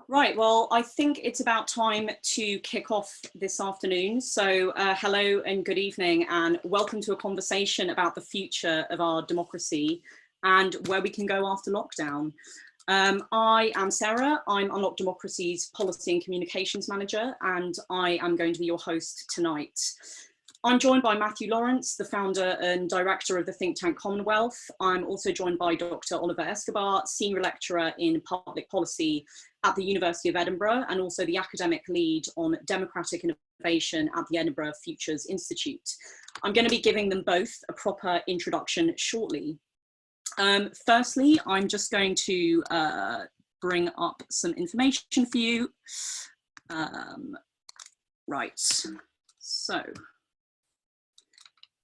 Right, well, I think it's about time to kick off this afternoon. So hello and good evening, and welcome to a conversation about the future of our democracy and where we can go after lockdown. I am Sarah, I'm Unlock Democracy's Policy and Communications Manager, and I am going to be your host tonight. I'm joined by Mathew Lawrence, the founder and director of the think tank Commonwealth. I'm also joined by Dr. Oliver Escobar, senior lecturer in public policy at the University of Edinburgh, and also the academic lead on democratic innovation at the Edinburgh Futures Institute. I'm going to be giving them both a proper introduction shortly. Firstly, I'm just going to bring up some information for you. Right, so.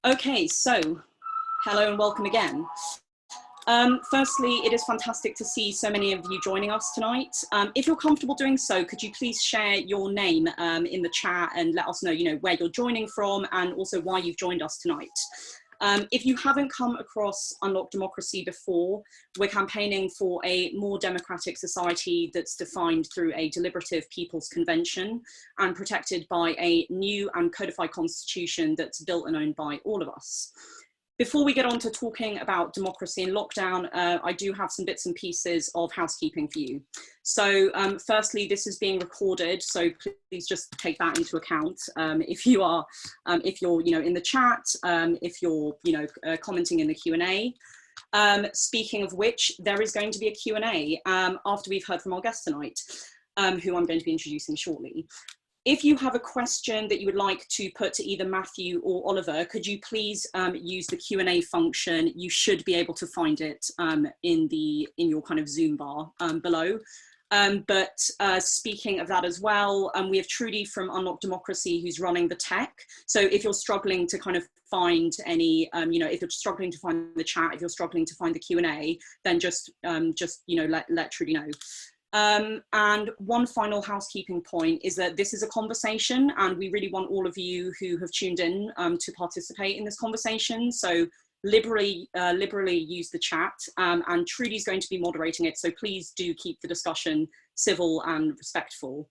Okay, so hello and welcome again. Firstly, it is fantastic to see so many of you joining us tonight. If you're comfortable doing so, could you please share your name in the chat and let us know, where you're joining from and also why you've joined us tonight. If you haven't come across Unlock Democracy before, we're campaigning for a more democratic society that's defined through a deliberative People's Convention and protected by a new and codified constitution that's built and owned by all of us. Before we get on to talking about democracy in lockdown, I do have some bits and pieces of housekeeping for you. So firstly, this is being recorded, so please just take that into account. If you're in the chat, if you're commenting in the Q&A. Speaking of which, there is going to be a Q&A after we've heard from our guest tonight, who I'm going to be introducing shortly. If you have a question that you would like to put to either Mathew or Oliver, could you please use the Q&A function? You should be able to find it in your kind of Zoom bar below. But speaking of that as well, we have Trudy from Unlock Democracy who's running the tech. So if you're struggling to kind of find any, if you're struggling to find the chat, if you're struggling to find the Q&A, then just let Trudy know. And one final housekeeping point is that this is a conversation and we really want all of you who have tuned in to participate in this conversation. So liberally use the chat and Trudy's going to be moderating it. So please do keep the discussion civil and respectful.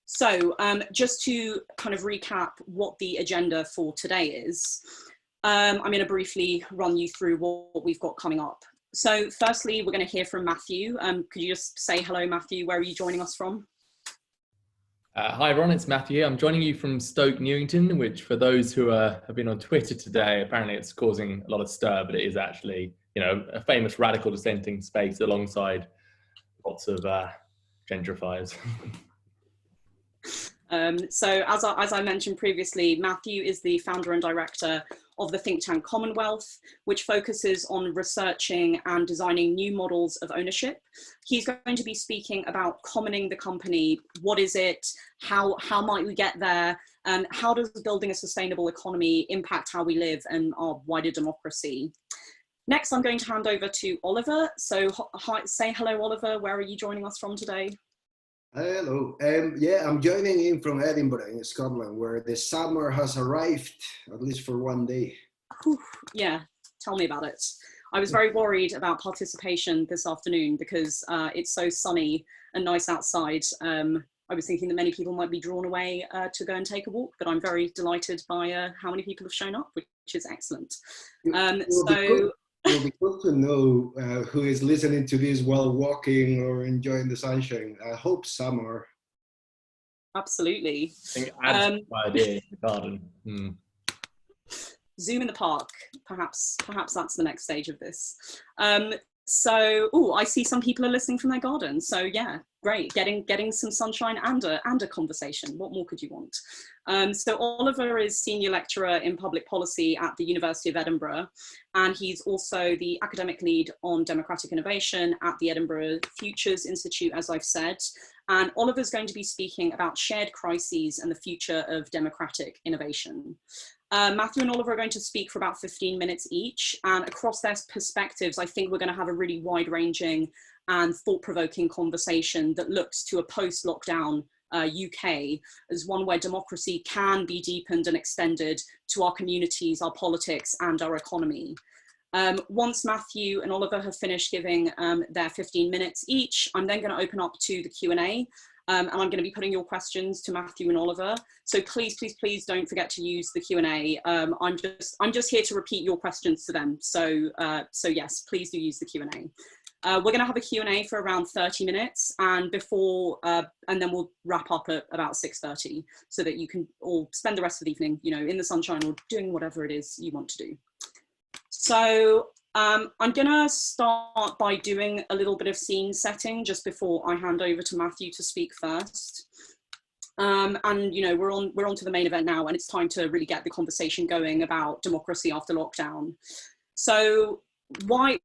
So just to kind of recap what the agenda for today is, I'm going to briefly run you through what we've got coming up. So firstly, we're going to hear from Mathew. Could you just say hello, Mathew? Where are you joining us from? Hi, everyone. It's Mathew. I'm joining you from Stoke Newington, which for those who have been on Twitter today, apparently it's causing a lot of stir, but it is actually, a famous radical dissenting space alongside lots of gentrifiers. So as I mentioned previously, Mathew is the founder and director of the think tank Commonwealth, which focuses on researching and designing new models of ownership. He's going to be speaking about commoning the company. What is it? How might we get there? And how does building a sustainable economy impact how we live and our wider democracy? Next, I'm going to hand over to Oliver. So say hello, Oliver. Where are you joining us from today? Hello. Yeah, I'm joining in from Edinburgh in Scotland, where the summer has arrived, at least for one day. Yeah, tell me about it. I was very worried about participation this afternoon because it's so sunny and nice outside. I was thinking that many people might be drawn away to go and take a walk, but I'm very delighted by how many people have shown up, which is excellent. It will be good to know who is listening to this while walking or enjoying the sunshine. I hope some are. Absolutely. I think add my idea in the garden. Zoom in the park, perhaps that's the next stage of this. So, I see some people are listening from their garden. So yeah, great, getting some sunshine and a conversation. What more could you want? So Oliver is senior lecturer in public policy at the University of Edinburgh, and he's also the academic lead on democratic innovation at the Edinburgh Futures Institute, as I've said. And Oliver's going to be speaking about shared crises and the future of democratic innovation. Mathew and Oliver are going to speak for about 15 minutes each, and across their perspectives, I think we're going to have a really wide-ranging and thought-provoking conversation that looks to a post-lockdown UK as one where democracy can be deepened and extended to our communities, our politics, and our economy. Once Matthew and Oliver have finished giving their 15 minutes each, I'm then going to open up to the Q&A. And I'm going to be putting your questions to Matthew and Oliver. So please, please, please don't forget to use the Q&A. I'm just here to repeat your questions to them. So yes, please do use the Q&A. We're going to have a Q&A for around 30 minutes, and then we'll wrap up at about 6:30, so that you can all spend the rest of the evening, you know, in the sunshine or doing whatever it is you want to do. So I'm going to start by doing a little bit of scene setting just before I hand over to Matthew to speak first. And you know, we're on to the main event now, and it's time to really get the conversation going about democracy after lockdown. So why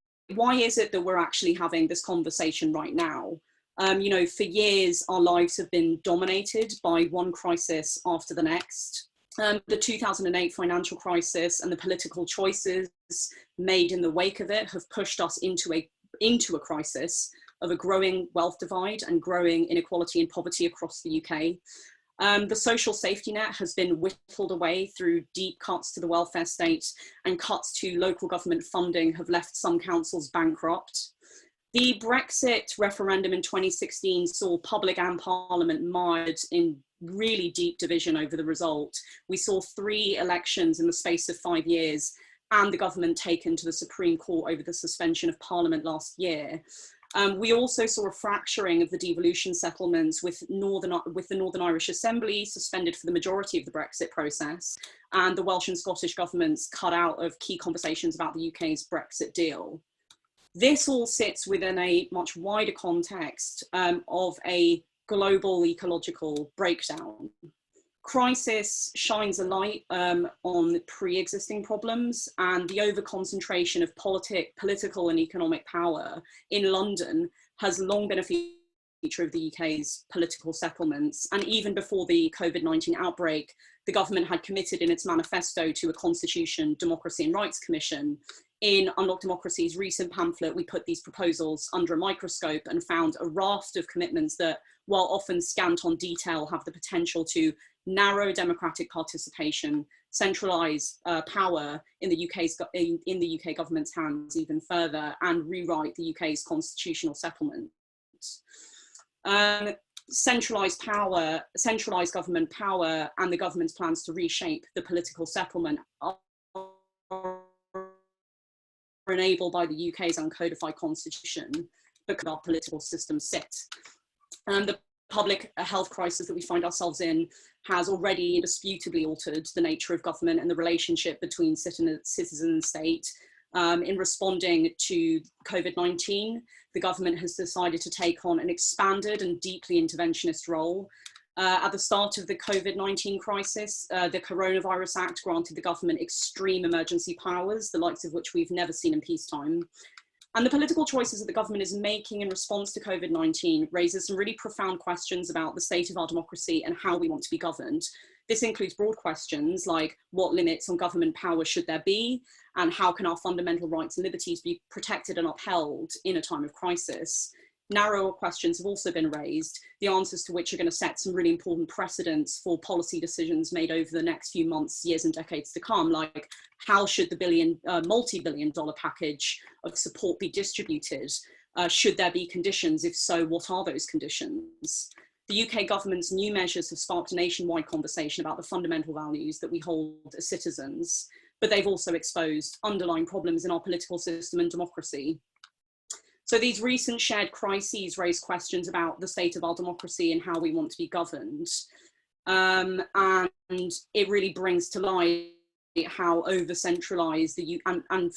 is it that we're actually having this conversation right now? You know, for years, our lives have been dominated by one crisis after the next. The 2008 financial crisis and the political choices made in the wake of it have pushed us into a crisis of a growing wealth divide and growing inequality and poverty across the UK. The social safety net has been whittled away through deep cuts to the welfare state, and cuts to local government funding have left some councils bankrupt. The Brexit referendum in 2016 saw public and parliament mired in really deep division over the result. We saw 3 elections in the space of 5 years, and the government taken to the Supreme Court over the suspension of parliament last year. We also saw a fracturing of the devolution settlements, with the Northern Irish Assembly suspended for the majority of the Brexit process, and the Welsh and Scottish governments cut out of key conversations about the UK's Brexit deal. This all sits within a much wider context of a global ecological breakdown. Crisis shines a light on pre-existing problems, and the over-concentration of political and economic power in London has long been a feature of the UK's political settlements. And even before the COVID-19 outbreak, the government had committed in its manifesto to a Constitution, Democracy and Rights Commission. In Unlock Democracy's recent pamphlet, we put these proposals under a microscope and found a raft of commitments that, while often scant on detail, have the potential to narrow democratic participation, centralise power in the UK government's hands even further, and rewrite the UK's constitutional settlements. Centralised government power, and the government's plans to reshape the political settlement are enabled by the UK's uncodified constitution, because our political system sits. And the public health crisis that we find ourselves in has already indisputably altered the nature of government and the relationship between citizen and state. In responding to COVID-19, the government has decided to take on an expanded and deeply interventionist role. At the start of the COVID-19 crisis, the Coronavirus Act granted the government extreme emergency powers, the likes of which we've never seen in peacetime. And the political choices that the government is making in response to COVID-19 raises some really profound questions about the state of our democracy and how we want to be governed. This includes broad questions like what limits on government power should there be, and how can our fundamental rights and liberties be protected and upheld in a time of crisis. Narrower questions have also been raised, the answers to which are going to set some really important precedents for policy decisions made over the next few months, years and decades to come, like how should the multi-billion-dollar package of support be distributed? Should there be conditions? If so, what are those conditions? The UK government's new measures have sparked a nationwide conversation about the fundamental values that we hold as citizens, but they've also exposed underlying problems in our political system and democracy. So these recent shared crises raise questions about the state of our democracy and how we want to be governed. And it really brings to light how over-centralised and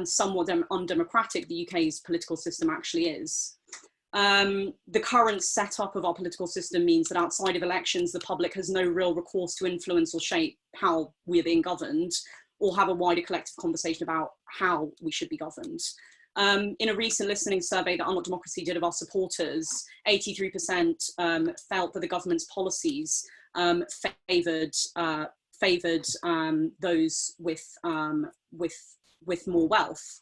somewhat undemocratic the UK's political system actually is. The current setup of our political system means that outside of elections, the public has no real recourse to influence or shape how we're being governed, or have a wider collective conversation about how we should be governed. In a recent listening survey that Unlock Democracy did of our supporters, 83% felt that the government's policies favoured those with more wealth.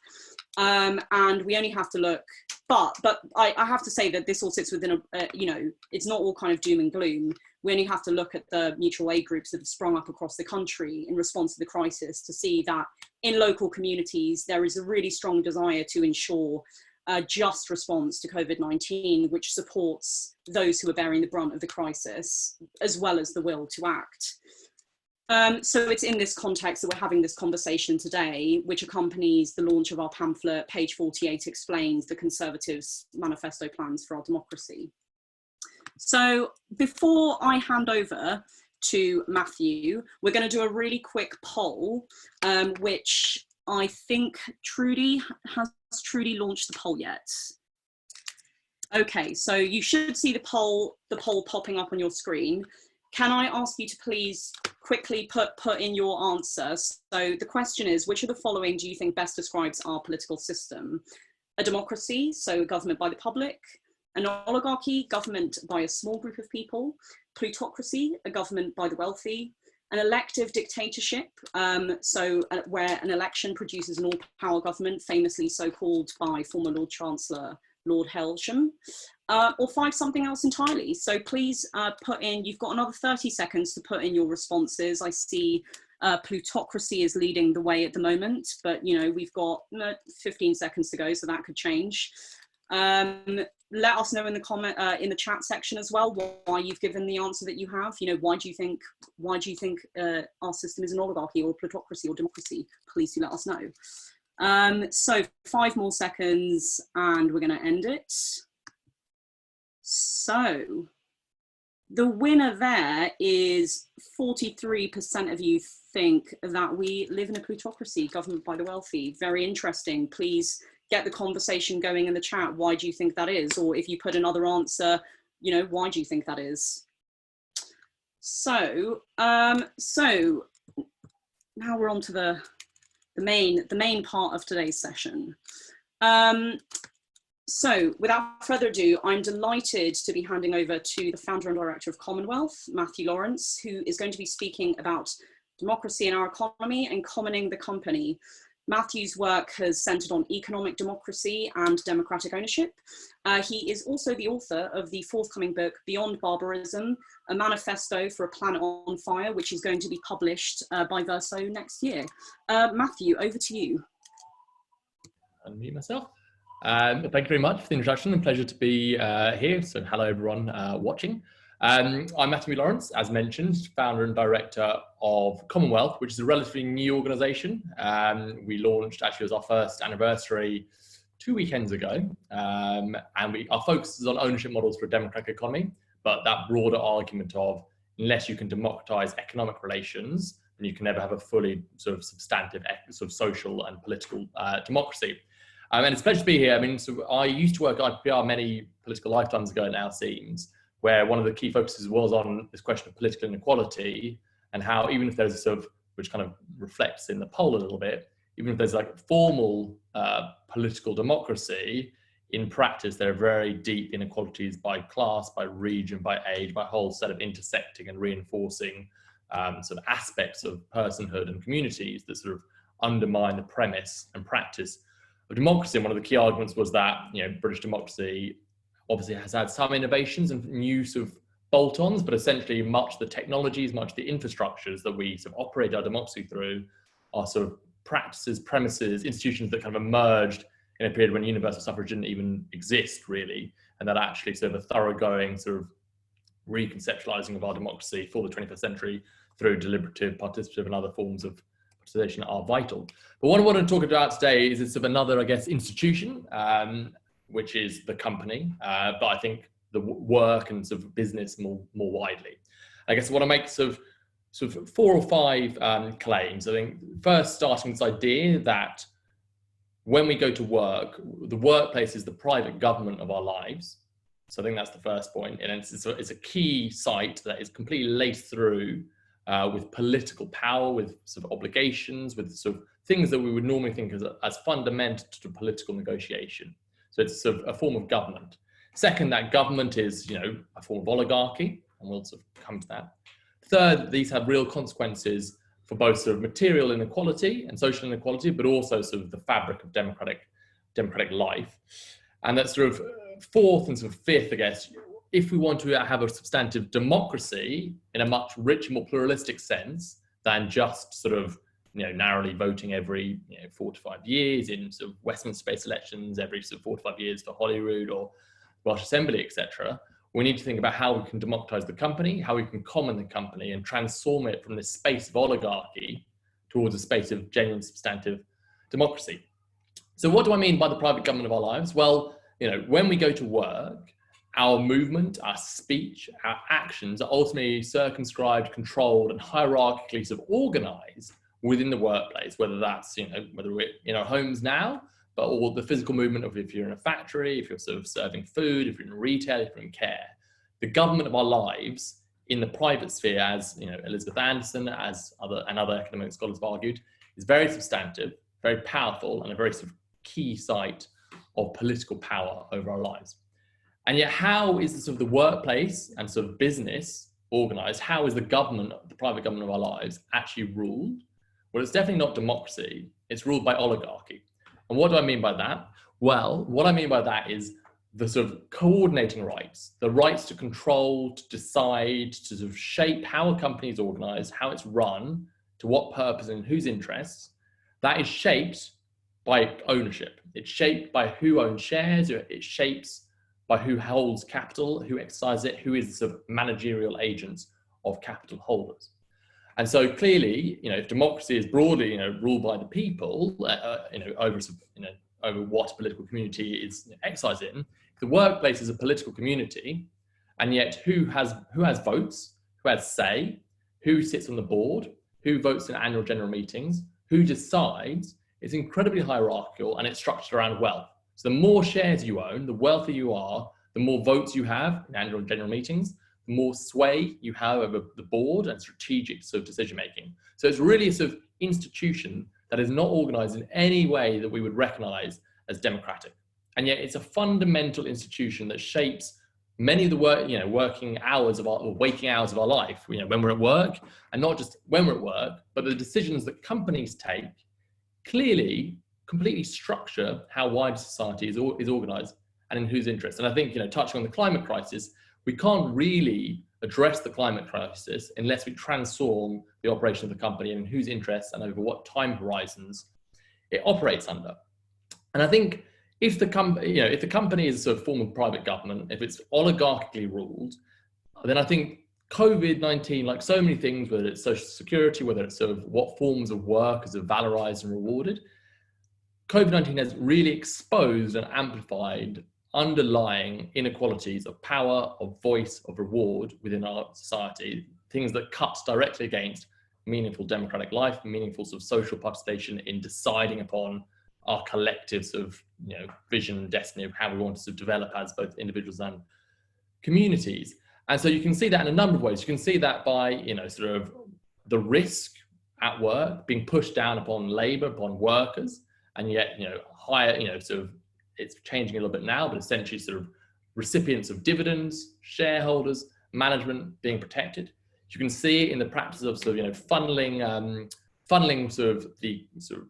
And we only have to look, but I have to say that this all sits within it's not all kind of doom and gloom. We only have to look at the mutual aid groups that have sprung up across the country in response to the crisis to see that in local communities, there is a really strong desire to ensure a just response to COVID-19, which supports those who are bearing the brunt of the crisis, as well as the will to act. So it's in this context that we're having this conversation today, which accompanies the launch of our pamphlet, page 48 explains the Conservatives' manifesto plans for our democracy. So before I hand over to Matthew, we're going to do a really quick poll, which I think has Trudy launched the poll yet? Okay, so you should see the poll popping up on your screen. Can I ask you to please quickly put in your answer? So the question is, which of the following do you think best describes our political system? A democracy, so government by the public; an oligarchy, government by a small group of people; plutocracy, a government by the wealthy; an elective dictatorship, where an election produces an all-power government, famously so called by former Lord Chancellor Lord Hailsham; or 5, something else entirely. So please put in, you've got another 30 seconds to put in your responses. I see plutocracy is leading the way at the moment, but we've got 15 seconds to go, so that could change. Let us know in the in the chat section as well why you've given the answer that you have. Why do you think our system is an oligarchy or plutocracy or democracy? Please do let us know. So 5 more seconds and we're going to end it. So the winner there is 43% of you think that we live in a plutocracy, government by the wealthy. Very interesting. Please get the conversation going in the chat. Why do you think that is? Or if you put another answer, why do you think that is? So, so now we're on to the main part of today's session. So without further ado, I'm delighted to be handing over to the founder and director of Commonwealth, Mathew Lawrence, who is going to be speaking about democracy in our economy and commoning the company. Mathew's work has centered on economic democracy and democratic ownership. He is also the author of the forthcoming book, Beyond Barbarism, a manifesto for a planet on fire, which is going to be published by Verso next year. Mathew, over to you. Unmute myself. Thank you very much for the introduction, and pleasure to be here. So hello everyone watching. I'm Mathew Lawrence, as mentioned, founder and director of Commonwealth, which is a relatively new organisation. We launched, actually, as our first anniversary 2 weekends ago, and our focus is on ownership models for a democratic economy, but that broader argument of unless you can democratise economic relations, then you can never have a fully sort of substantive sort of social and political democracy. And it's a pleasure to be here. I mean, so I used to work at IPR many political lifetimes ago, it now seems, where one of the key focuses was on this question of political inequality and how even if there's a sort of, which kind of reflects in the poll a little bit, even if there's like formal political democracy, in practice there are very deep inequalities by class, by region, by age, by a whole set of intersecting and reinforcing sort of aspects of personhood and communities that sort of undermine the premise and practice of democracy. And one of the key arguments was that, British democracy obviously has had some innovations and new sort of bolt-ons, but essentially much the technologies, much the infrastructures that we sort of operate our democracy through are sort of practices, premises, institutions that kind of emerged in a period when universal suffrage didn't even exist really, and that actually sort of a thoroughgoing sort of reconceptualizing of our democracy for the 21st century through deliberative, participative and other forms of participation are vital. But what I want to talk about today is sort of another, I guess, institution, which is the company, but I think the work and sort of business more widely. I guess I want to make sort of 4 or 5 claims. I think first starting this idea that when we go to work, the workplace is the private government of our lives. So I think that's the first point. And it's a key site that is completely laced through with political power, with sort of obligations, with sort of things that we would normally think as fundamental to political negotiation. So it's sort of a form of government. Second, that government is, a form of oligarchy, and we'll sort of come to that. Third, these have real consequences for both sort of material inequality and social inequality, but also sort of the fabric of democratic life. And that's sort of fourth and sort of fifth, I guess, if we want to have a substantive democracy in a much richer, more pluralistic sense than just sort of, narrowly voting every 4 to 5 years in sort of Westminster-based elections, every sort of 4 to 5 years for Holyrood or Welsh Assembly, etc., we need to think about how we can democratize the company, how we can common the company and transform it from this space of oligarchy towards a space of genuine substantive democracy. So what do I mean by the private government of our lives? Well, when we go to work, our movement, our speech, our actions are ultimately circumscribed, controlled, and hierarchically sort of organized within the workplace, whether that's, whether we're in our homes now, but all the physical movement of if you're in a factory, if you're sort of serving food, if you're in retail, if you're in care. The government of our lives in the private sphere, as Elizabeth Anderson, and other academic scholars have argued, is very substantive, very powerful, and a very sort of key site of political power over our lives. And yet, how is the sort of the workplace and sort of business organized? How is the government, the private government of our lives, actually ruled? Well, it's definitely not democracy. It's ruled by oligarchy. And what do I mean by that? Well, what I mean by that is the sort of coordinating rights, the rights to control, to decide, to sort of shape how a company is organized, how it's run, to what purpose and whose interests. That is shaped by ownership. It's shaped by who owns shares. It shapes by who holds capital, who exercises it, who is the sort of managerial agents of capital holders. And so clearly, if democracy is broadly, ruled by the people, over what a political community is exercised in, the workplace is a political community, and yet who has votes, who has say, who sits on the board, who votes in annual general meetings, who decides, is incredibly hierarchical, and it's structured around wealth. So the more shares you own, the wealthier you are, the more votes you have in annual general meetings, the more sway you have over the board and strategic sort of decision making. So it's really a sort of institution that is not organized in any way that we would recognize as democratic. And yet it's a fundamental institution that shapes many of the waking hours of our life, when we're at work, and not just when we're at work, but the decisions that companies take clearly completely structure how wider society is organized and in whose interest. And I think, touching on the climate crisis, we can't really address the climate crisis unless we transform the operation of the company and in whose interests and over what time horizons it operates under. And I think if the company is a sort of form of private government, if it's oligarchically ruled, then I think COVID-19, like so many things, whether it's social security, whether it's sort of what forms of work is valorized and rewarded, COVID-19 has really exposed and amplified underlying inequalities of power, of voice, of reward within our society, things that cut directly against meaningful democratic life, meaningful sort of social participation in deciding upon our collective sort of, vision and destiny of how we want to sort of develop as both individuals and communities. And so you can see that in a number of ways. You can see that by, sort of the risk at work being pushed down upon labor, upon workers, and yet, higher, sort of, it's changing a little bit now, but essentially sort of recipients of dividends, shareholders, management being protected. You can see in the practice of sort of, funneling sort of the sort of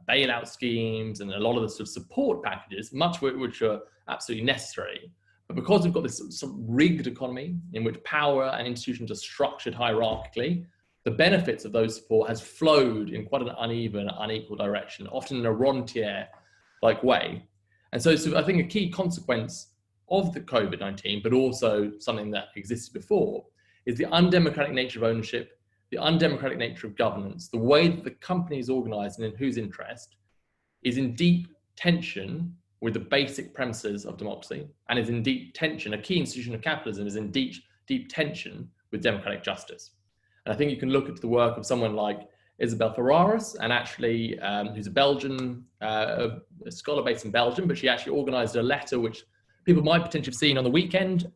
bailout schemes and a lot of the sort of support packages, much of which are absolutely necessary. But because we've got this sort of rigged economy in which power and institutions are structured hierarchically, the benefits of those support has flowed in quite an uneven, unequal direction, often in a rentier-like way. And so I think a key consequence of the COVID-19, but also something that existed before, is the undemocratic nature of ownership, the undemocratic nature of governance, the way that the company is organized and in whose interest is in deep tension with the basic premises of democracy, and is in deep tension, a key institution of capitalism is in deep tension with democratic justice. And I think you can look at the work of someone like Isabel Ferraris, and actually, who's a Belgian, a scholar based in Belgium, but she actually organized a letter which people might potentially have seen on the weekend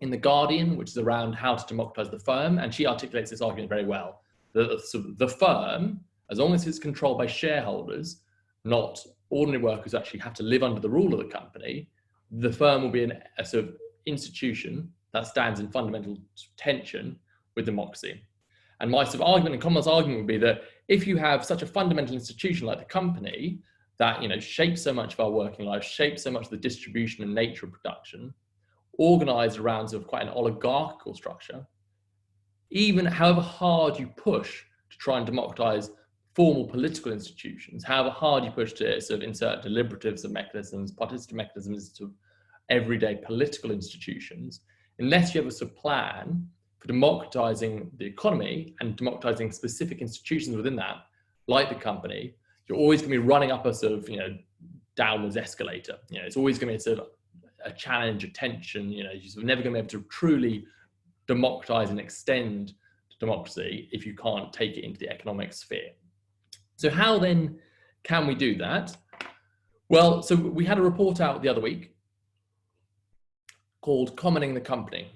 in The Guardian, which is around how to democratize the firm. And she articulates this argument very well. The firm, as long as it's controlled by shareholders, not ordinary workers who actually have to live under the rule of the company, the firm will be a sort of institution that stands in fundamental tension with democracy. And my sort of argument and Commonwealth's argument would be that if you have such a fundamental institution like the company that shapes so much of our working life, shapes so much of the distribution and nature of production, organized around sort of quite an oligarchical structure, even however hard you push to try and democratize formal political institutions, however hard you push to sort of insert deliberative mechanisms, participative mechanisms to everyday political institutions, unless you have a sort of plan for democratizing the economy and democratizing specific institutions within that, like the company, you're always going to be running up a sort of, downwards escalator. It's always going to be a sort of a challenge, a tension. You're sort of never going to be able to truly democratize and extend democracy if you can't take it into the economic sphere. So how then can we do that? Well, so we had a report out the other week called Commoning the Company.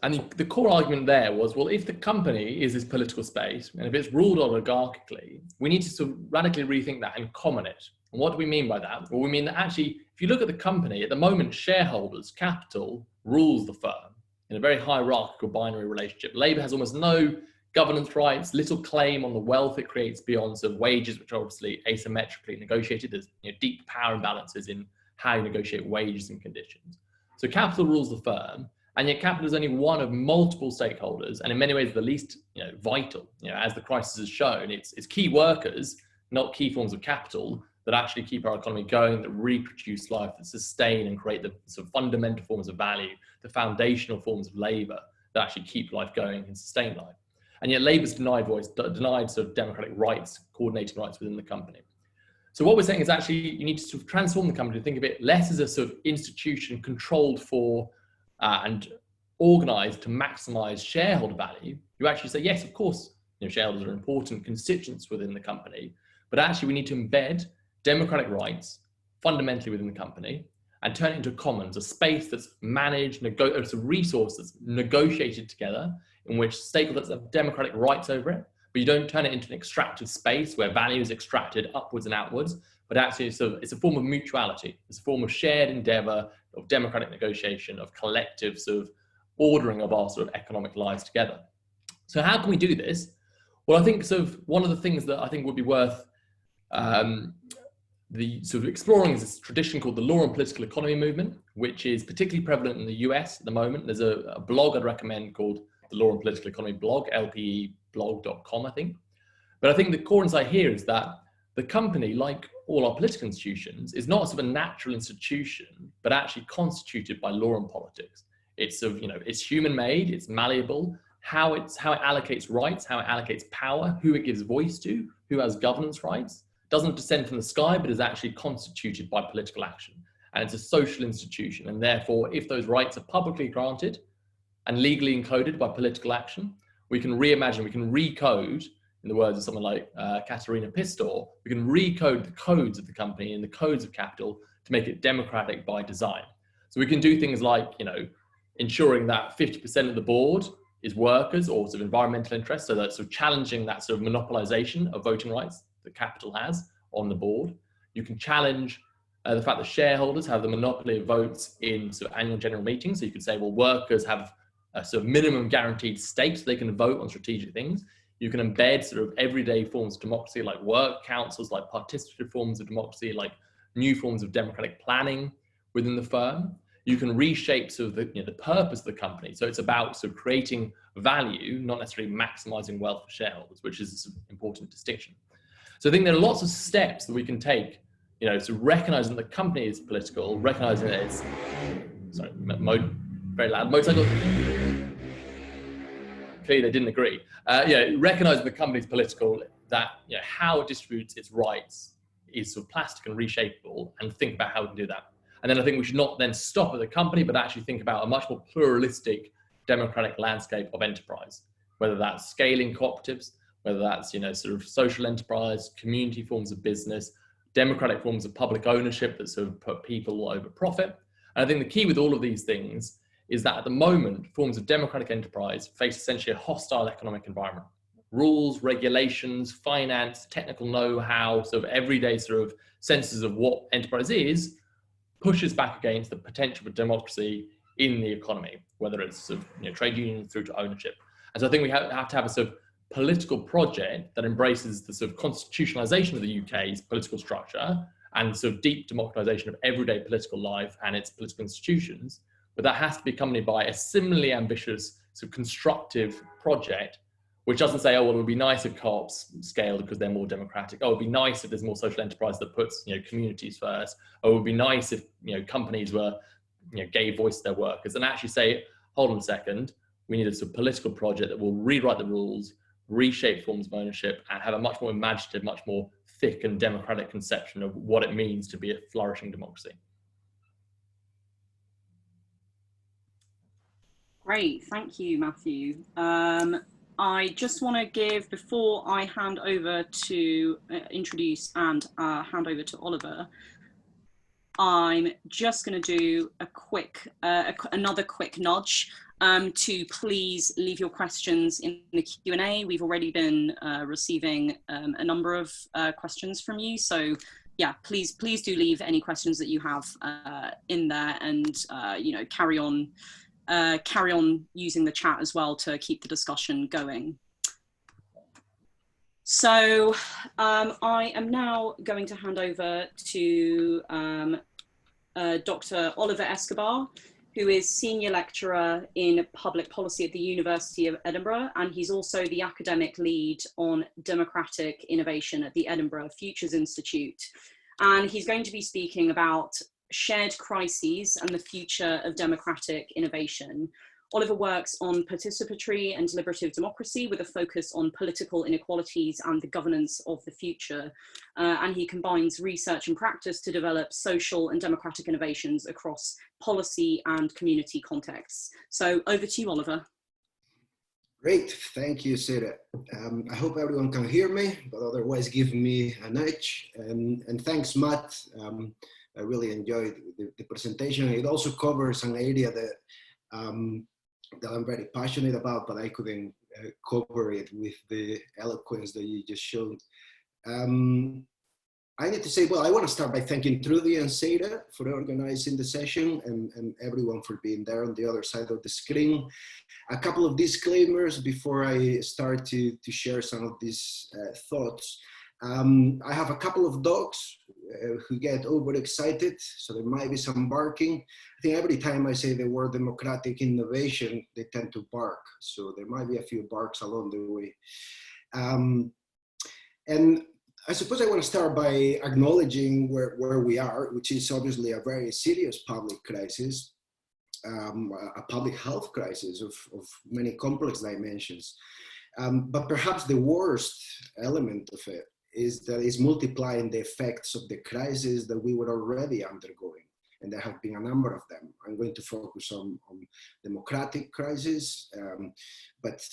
And the core argument there was, well, if the company is this political space, and if it's ruled oligarchically, we need to sort of radically rethink that and common it. And what do we mean by that? Well, we mean that actually, if you look at the company, at the moment, shareholders, capital, rules the firm in a very hierarchical binary relationship. Labour has almost no governance rights, little claim on the wealth it creates beyond sort of wages, which are obviously asymmetrically negotiated. There's deep power imbalances in how you negotiate wages and conditions. So capital rules the firm, and yet capital is only one of multiple stakeholders, and in many ways the least vital. As the crisis has shown, it's key workers, not key forms of capital, that actually keep our economy going, that reproduce life, that sustain and create the sort of fundamental forms of value, the foundational forms of labour that actually keep life going and sustain life. And yet Labour's denied sort of democratic rights, coordinating rights within the company. So what we're saying is actually you need to sort of transform the company to think of it less as a sort of institution controlled for and organised to maximise shareholder value. You actually say, yes, of course, shareholders are important constituents within the company, but actually we need to embed democratic rights fundamentally within the company and turn it into a commons, a space that's managed, it's a resource that's negotiated together, in which stakeholders have democratic rights over it, but you don't turn it into an extractive space where value is extracted upwards and outwards, but actually it's a form of mutuality. It's a form of shared endeavour, of democratic negotiation, of collective sort of ordering of our sort of economic lives together. So how can we do this? Well, I think sort of one of the things that I think would be worth the sort of exploring is this tradition called the law and political economy movement, which is particularly prevalent in the US at the moment. There's a blog I'd recommend called the Law and Political Economy blog, lpeblog.com, I think. But I think the core insight here is that the company, like all our political institutions, is not sort of a natural institution, but actually constituted by law and politics. It's sort of, it's human-made, it's malleable, how it allocates rights, how it allocates power, who it gives voice to, who has governance rights, doesn't descend from the sky, but is actually constituted by political action. And it's a social institution. And therefore, if those rights are publicly granted and legally encoded by political action, we can reimagine, we can recode, in the words of someone like Katerina Pistor, we can recode the codes of the company and the codes of capital to make it democratic by design. So we can do things like, ensuring that 50% of the board is workers or sort of environmental interests, so that's sort of challenging that sort of monopolization of voting rights that capital has on the board. You can challenge the fact that shareholders have the monopoly of votes in sort of annual general meetings. So you could say, well, workers have a sort of minimum guaranteed stake so they can vote on strategic things. You can embed sort of everyday forms of democracy like work councils, like participative forms of democracy, like new forms of democratic planning within the firm. You can reshape sort of the purpose of the company. So it's about sort of creating value, not necessarily maximizing wealth for shareholders, which is an important distinction. So I think there are lots of steps that we can take, to recognizing that the company is political, recognizing that it's, very loud, motorcycle. Clearly they didn't agree. Recognizing the company's political, that how it distributes its rights is sort of plastic and reshapeable, and think about how we can do that. And then I think we should not then stop at the company, but actually think about a much more pluralistic democratic landscape of enterprise, whether that's scaling cooperatives, whether that's sort of social enterprise, community forms of business, democratic forms of public ownership that sort of put people over profit. And I think the key with all of these things is that at the moment, forms of democratic enterprise face essentially a hostile economic environment. Rules, regulations, finance, technical know-how, sort of everyday sort of senses of what enterprise is, pushes back against the potential for democracy in the economy, whether it's sort of trade unions through to ownership. And so I think we have to have a sort of political project that embraces the sort of constitutionalization of the UK's political structure and sort of deep democratization of everyday political life and its political institutions, but that has to be accompanied by a similarly ambitious, sort of constructive project, which doesn't say, oh, well, it would be nice if co-ops scaled because they're more democratic. Oh, it would be nice if there's more social enterprise that puts, communities first. Oh, it would be nice if, companies were, gave voice to their workers, and actually say, hold on a second, we need a sort of political project that will rewrite the rules, reshape forms of ownership, and have a much more imaginative, much more thick and democratic conception of what it means to be a flourishing democracy. Great, thank you, Matthew. I just want to give, before I hand over to introduce and hand over to Oliver, I'm just going to do a quick, another quick nudge to please leave your questions in the Q&A. We've already been receiving a number of questions from you, so yeah, please do leave any questions that you have in there, and carry on using the chat as well to keep the discussion going. So I am now going to hand over to Dr. Oliver Escobar, who is Senior Lecturer in Public Policy at the University of Edinburgh, and he's also the Academic Lead on Democratic Innovation at the Edinburgh Futures Institute. And he's going to be speaking about shared crises and the future of democratic innovation. Oliver works on participatory and deliberative democracy with a focus on political inequalities and the governance of the future. And he combines research and practice to develop social and democratic innovations across policy and community contexts. So over to you, Oliver. Great, thank you, Sarah. I hope everyone can hear me, but otherwise give me a nudge. And thanks, Matt. I really enjoyed the presentation. It also covers an area that that I'm very passionate about, but I couldn't cover it with the eloquence that you just showed. I need to say, well, I want to start by thanking Trudy and Sarah for organizing the session, and everyone for being there on the other side of the screen. A couple of disclaimers before I start to share some of these thoughts. I have a couple of dogs who get overexcited, so there might be some barking. I think every time I say the word democratic innovation, they tend to bark. So there might be a few barks along the way. And I suppose I want to start by acknowledging where we are, which is obviously a very serious public crisis, a public health crisis of many complex dimensions. But perhaps the worst element of it is that it's multiplying the effects of the crisis that we were already undergoing. And there have been a number of them. I'm going to focus on democratic crisis, but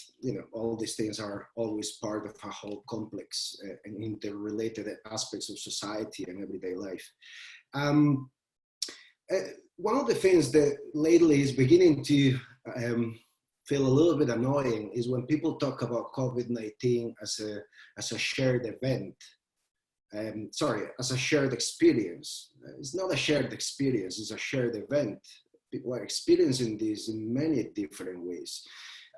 all these things are always part of a whole complex and interrelated aspects of society and everyday life. One of the things that lately is beginning to feel a little bit annoying is when people talk about COVID-19 as a shared event. As a shared experience. It's not a shared experience, it's a shared event. People are experiencing this in many different ways.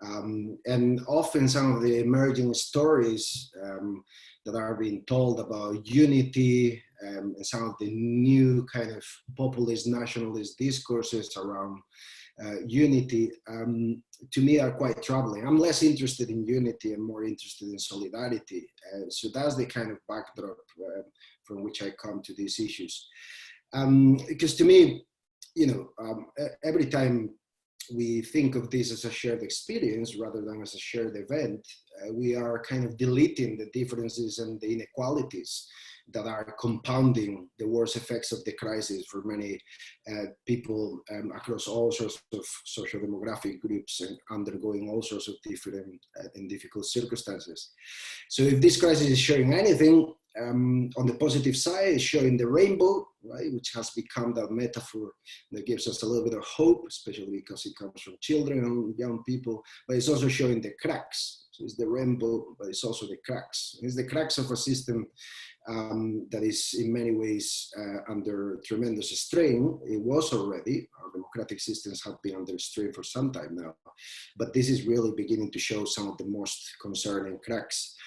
And often some of the emerging stories that are being told about unity and some of the new kind of populist nationalist discourses around unity, to me are quite troubling. I'm less interested in unity and more interested in solidarity. So that's the kind of backdrop from which I come to these issues. Because to me, every time we think of this as a shared experience rather than as a shared event, we are kind of deleting the differences and the inequalities that are compounding the worst effects of the crisis for many people across all sorts of social demographic groups and undergoing all sorts of different and difficult circumstances. So if this crisis is showing anything, on the positive side, it's showing the rainbow, right, which has become that metaphor that gives us a little bit of hope, especially because it comes from children and young people, but it's also showing the cracks. So it's the rainbow, but it's also the cracks. It's the cracks of a system that is in many ways under tremendous strain. It was already, our democratic systems have been under strain for some time now, but this is really beginning to show some of the most concerning cracks.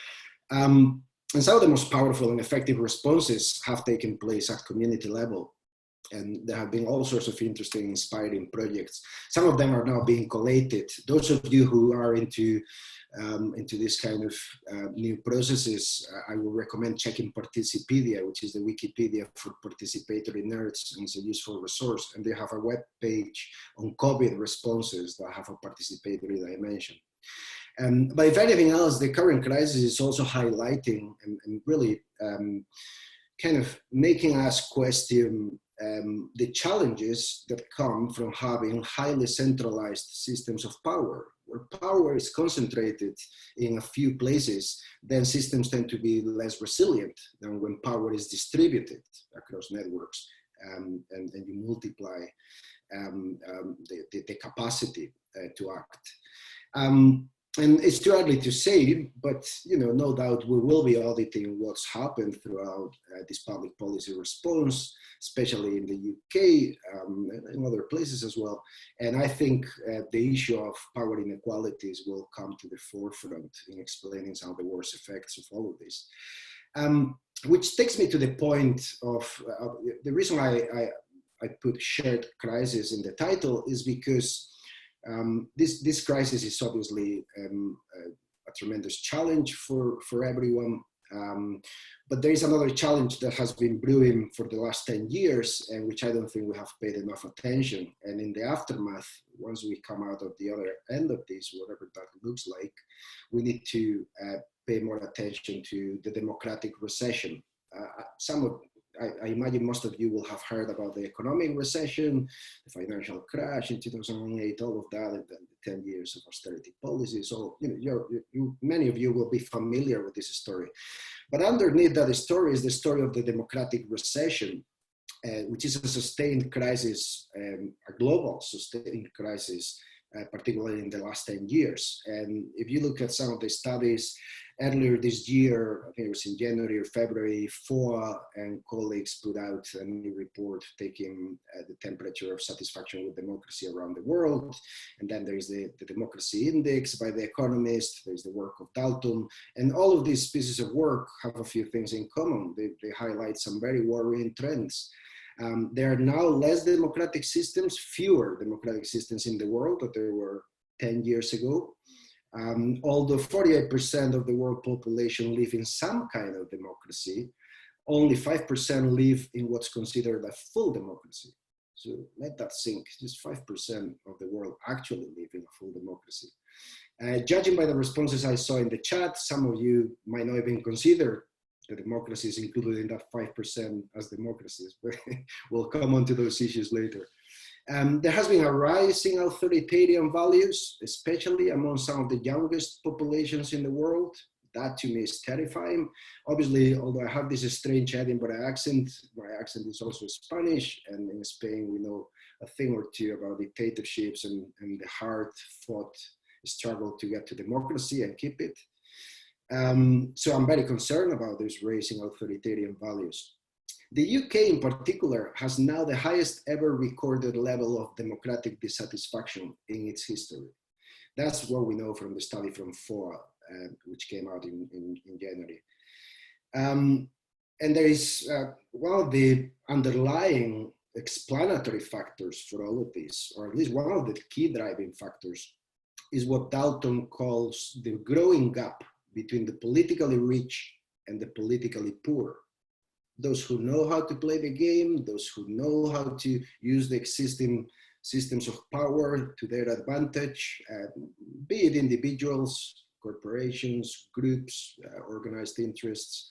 And some of the most powerful and effective responses have taken place at community level. And there have been all sorts of interesting, inspiring projects. Some of them are now being collated. Those of you who are into this kind of new processes, I will recommend checking Participedia, which is the Wikipedia for participatory nerds, and it's a useful resource. And they have a web page on COVID responses that have a participatory dimension. But if anything else, the current crisis is also highlighting and really kind of making us question the challenges that come from having highly centralized systems of power. Where power is concentrated in a few places, then systems tend to be less resilient than when power is distributed across networks, and you multiply the capacity to act. And it's too early to say, but no doubt we will be auditing what's happened throughout this public policy response, especially in the UK and other places as well. And I think the issue of power inequalities will come to the forefront in explaining some of the worst effects of all of this. Which takes me to the point of the reason I put shared crisis in the title is because this crisis is obviously a tremendous challenge for everyone, but there is another challenge that has been brewing for the last 10 years and which I don't think we have paid enough attention. And in the aftermath, once we come out of the other end of this, whatever that looks like, we need to pay more attention to the democratic recession. I imagine most of you will have heard about the economic recession, the financial crash in 2008, all of that, and then the 10 years of austerity policies. So, many of you will be familiar with this story. But underneath that story is the story of the democratic recession, which is a sustained crisis, a global sustained crisis, particularly in the last 10 years. And if you look at some of the studies, earlier this year, I think it was in January or February, FOA and colleagues put out a new report taking the temperature of satisfaction with democracy around the world. And then there is the Democracy Index by The Economist, there's the work of Dalton, and all of these pieces of work have a few things in common. They highlight some very worrying trends. There are now less democratic systems, fewer democratic systems in the world than there were 10 years ago. Although 48% of the world population live in some kind of democracy, only 5% live in what's considered a full democracy. So let that sink, just 5% of the world actually live in a full democracy. Judging by the responses I saw in the chat, some of you might not even consider the democracies included in that 5% as democracies, but we'll come on to those issues later. There has been a rise in authoritarian values, especially among some of the youngest populations in the world. That to me is terrifying. Obviously, although I have this strange Edinburgh accent, my accent is also Spanish, and in Spain we know a thing or two about dictatorships and the hard-fought struggle to get to democracy and keep it. So I'm very concerned about this rise in authoritarian values. The UK in particular has now the highest ever recorded level of democratic dissatisfaction in its history. That's what we know from the study from FOA, which came out in January. And there is one of the underlying explanatory factors for all of this, or at least one of the key driving factors, is what Dalton calls the growing gap between the politically rich and the politically poor. Those who know how to play the game, those who know how to use the existing systems of power to their advantage, be it individuals, corporations, groups, organized interests.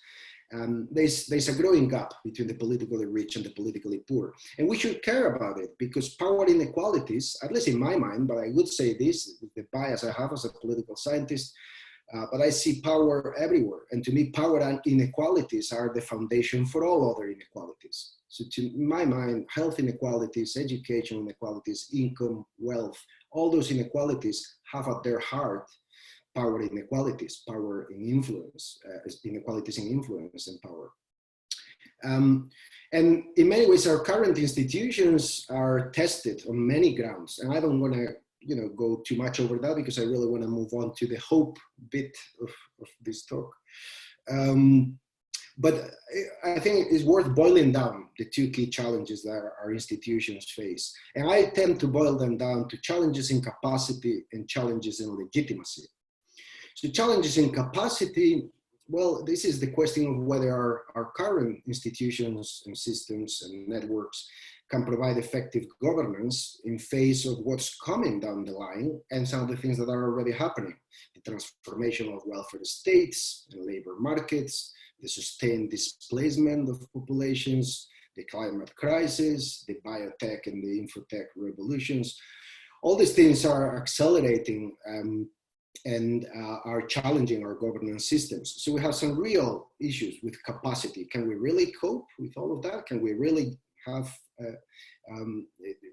There's a growing gap between the politically rich and the politically poor. And we should care about it because power inequalities, at least in my mind, but I would say this, the bias I have as a political scientist, but I see power everywhere. And to me, power and inequalities are the foundation for all other inequalities. So to my mind, health inequalities, education inequalities, income, wealth, all those inequalities have at their heart power inequalities, power in influence, inequalities in influence and power. And in many ways, our current institutions are tested on many grounds. And I don't want to go too much over that because I really want to move on to the hope bit of this talk. But I think it's worth boiling down the two key challenges that our institutions face. And I tend to boil them down to challenges in capacity and challenges in legitimacy. So challenges in capacity, well, this is the question of whether our current institutions and systems and networks can provide effective governance in face of what's coming down the line and some of the things that are already happening. The transformation of welfare states and labor markets, the sustained displacement of populations, the climate crisis, the biotech and the infotech revolutions. All these things are accelerating and are challenging our governance systems. So we have some real issues with capacity. Can we really cope with all of that? Can we really have,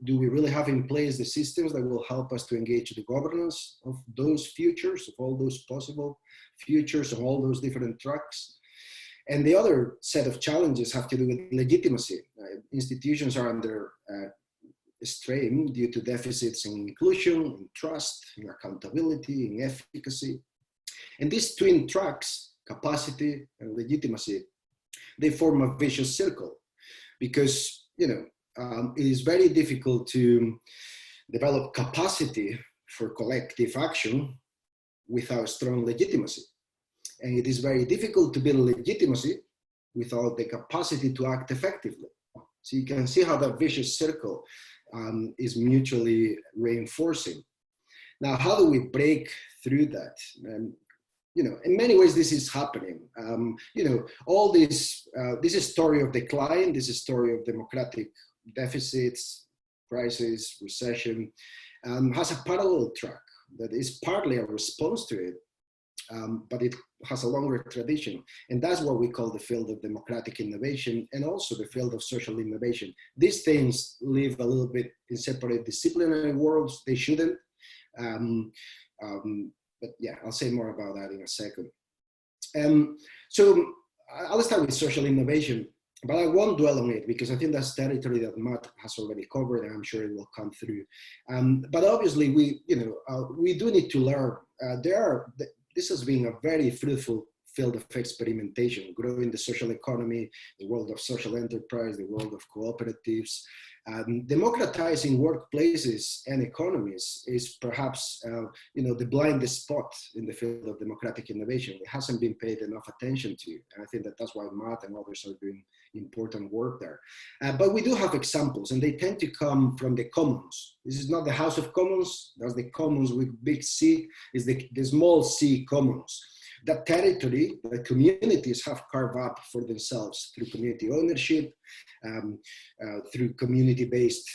do we really have in place the systems that will help us to engage the governance of those futures, of all those possible futures, of all those different tracks? And the other set of challenges have to do with legitimacy. Institutions are under strain due to deficits in inclusion, in trust, in accountability, in efficacy. And these twin tracks, capacity and legitimacy, they form a vicious circle because, you know, it is very difficult to develop capacity for collective action without strong legitimacy. And it is very difficult to build legitimacy without the capacity to act effectively. So you can see how that vicious circle is mutually reinforcing. Now, how do we break through that? You know, in many ways, this is happening. You know, all this, this is a story of decline, this is a story of democratic deficits, crisis, recession, has a parallel track that is partly a response to it, but it has a longer tradition. And that's what we call the field of democratic innovation and also the field of social innovation. These things live a little bit in separate disciplinary worlds. They shouldn't. But yeah, I'll say more about that in a second. So I'll start with social innovation, but I won't dwell on it because I think that's territory that Matt has already covered, and I'm sure it will come through. But obviously, we do need to learn. This has been a very fruitful field of experimentation, growing the social economy, the world of social enterprise, the world of cooperatives. Democratizing workplaces and economies is perhaps the blindest spot in the field of democratic innovation. It hasn't been paid enough attention to, and I think that that's why Matt and others are doing important work there. But we do have examples, and they tend to come from the commons. This is not the House of Commons, that's the commons with big C, is the small c commons. That territory that communities have carved up for themselves through community ownership, through community-based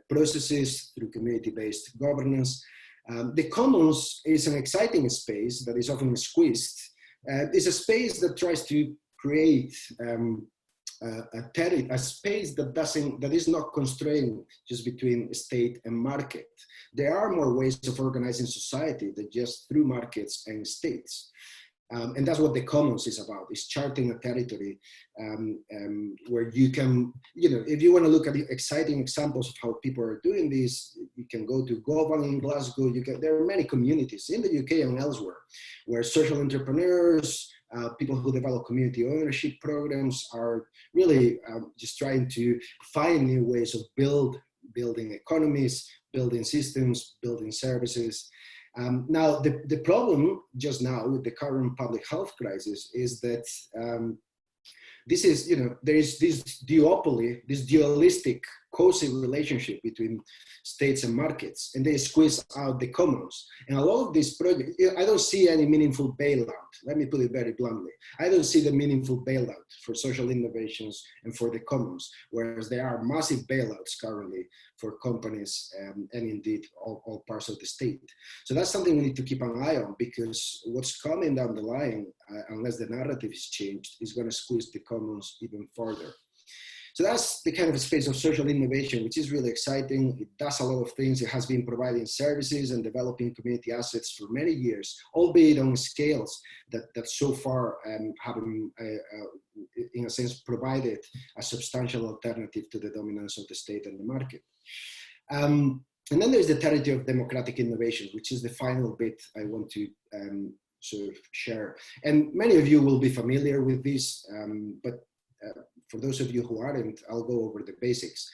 processes, through community-based governance. The commons is an exciting space that is often squeezed. It's a space that tries to create a space that is not constrained just between state and market. There are more ways of organizing society than just through markets and states. And that's what the commons is about, is charting a territory where you can, if you want to look at the exciting examples of how people are doing this, you can go to Govan in Glasgow. There are many communities in the UK and elsewhere where social entrepreneurs, people who develop community ownership programs are really just trying to find new ways of building economies, building systems, building services. Now, the problem just now with the current public health crisis is that this is, there is this duopoly, this dualistic cozy relationship between states and markets, and they squeeze out the commons. And a lot of these projects, I don't see any meaningful bailout. Let me put it very bluntly. I don't see the meaningful bailout for social innovations and for the commons, whereas there are massive bailouts currently for companies and indeed all parts of the state. So that's something we need to keep an eye on, because what's coming down the line, unless the narrative is changed, is going to squeeze the commons even further. So that's the kind of space of social innovation, which is really exciting. It does a lot of things. It has been providing services and developing community assets for many years, albeit on scales that so far haven't, in a sense, provided a substantial alternative to the dominance of the state and the market. And then there's the territory of democratic innovation, which is the final bit I want to sort of share. And many of you will be familiar with this, but for those of you who aren't, I'll go over the basics.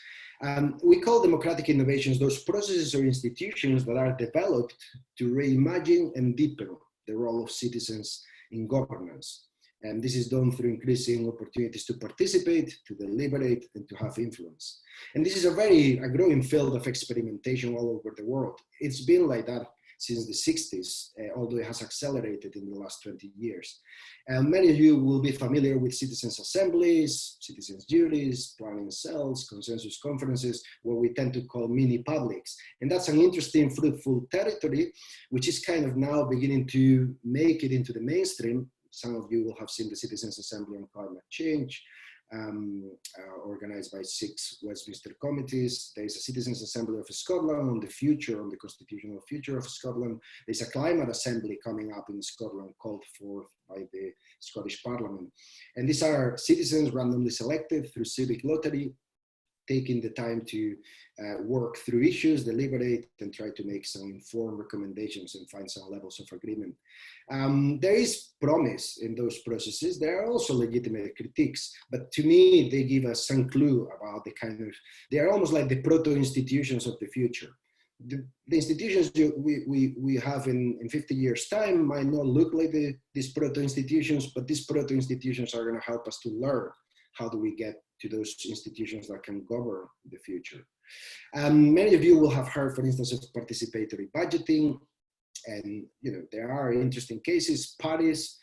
We call democratic innovations those processes or institutions that are developed to reimagine and deepen the role of citizens in governance. And this is done through increasing opportunities to participate, to deliberate, and to have influence. And this is a growing field of experimentation all over the world. It's been like that since the 60s, although it has accelerated in the last 20 years. And many of you will be familiar with citizens' assemblies, citizens' juries, planning cells, consensus conferences, what we tend to call mini publics. And that's an interesting, fruitful territory, which is kind of now beginning to make it into the mainstream. Some of you will have seen the Citizens' Assembly on Climate Change, organized by 6 Westminster committees. There's a Citizens' Assembly of Scotland on the constitutional future of Scotland. There's a Climate Assembly coming up in Scotland called for by the Scottish Parliament. And these are citizens randomly selected through civic lottery, taking the time to work through issues, deliberate, and try to make some informed recommendations and find some levels of agreement. There is promise in those processes. There are also legitimate critiques, but to me, they give us some clue about they are almost like the proto-institutions of the future. The institutions we have in 50 years' time might not look like these proto-institutions, but these proto-institutions are going to help us to learn how do we get to those institutions that can govern the future. Many of you will have heard, for instance, of participatory budgeting, and there are interesting cases. Paris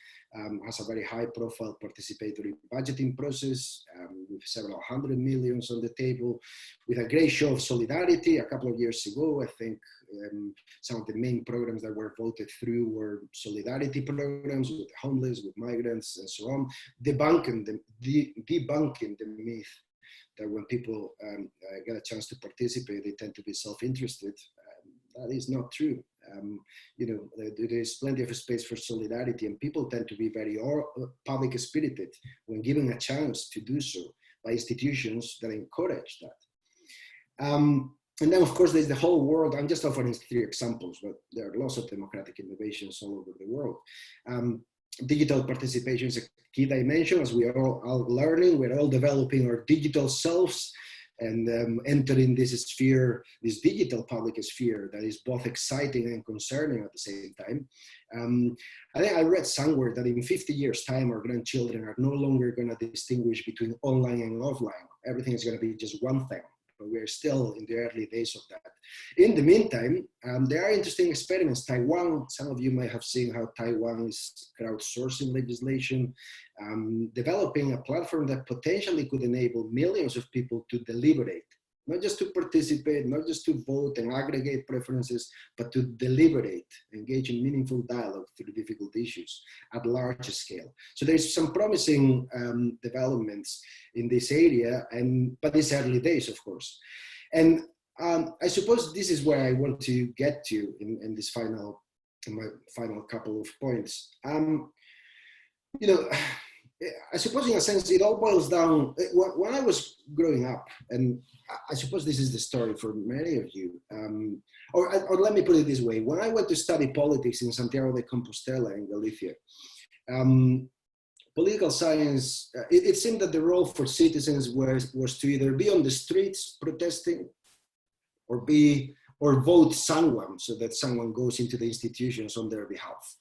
has a very high-profile participatory budgeting process with several hundred millions on the table, with a great show of solidarity. A couple of years ago, I think some of the main programs that were voted through were solidarity programs with homeless, with migrants, and so on, debunking the myth that when people get a chance to participate, they tend to be self-interested. That is not true. There's plenty of space for solidarity, and people tend to be very public spirited when given a chance to do so by institutions that encourage that. And then, of course, there's the whole world. I'm just offering 3 examples, but there are lots of democratic innovations all over the world. Digital participation is a key dimension. As we are all learning, we're all developing our digital selves and entering this sphere, this digital public sphere that is both exciting and concerning at the same time. I think I read somewhere that in 50 years' time, our grandchildren are no longer going to distinguish between online and offline. Everything is going to be just one thing. But we're still in the early days of that. In the meantime, there are interesting experiments. Taiwan, some of you might have seen how Taiwan is crowdsourcing legislation, developing a platform that potentially could enable millions of people to deliberate, not just to participate, not just to vote and aggregate preferences, but to deliberate, engage in meaningful dialogue through difficult issues at large scale. So there's some promising developments in this area, but it's early days, of course. And I suppose this is where I want to get to in my final couple of points. I suppose in a sense, it all boils down, when I was growing up, and I suppose this is the story for many of you, or let me put it this way. When I went to study politics in Santiago de Compostela in Galicia, political science, it seemed that the role for citizens was to either be on the streets protesting or vote someone so that someone goes into the institutions on their behalf.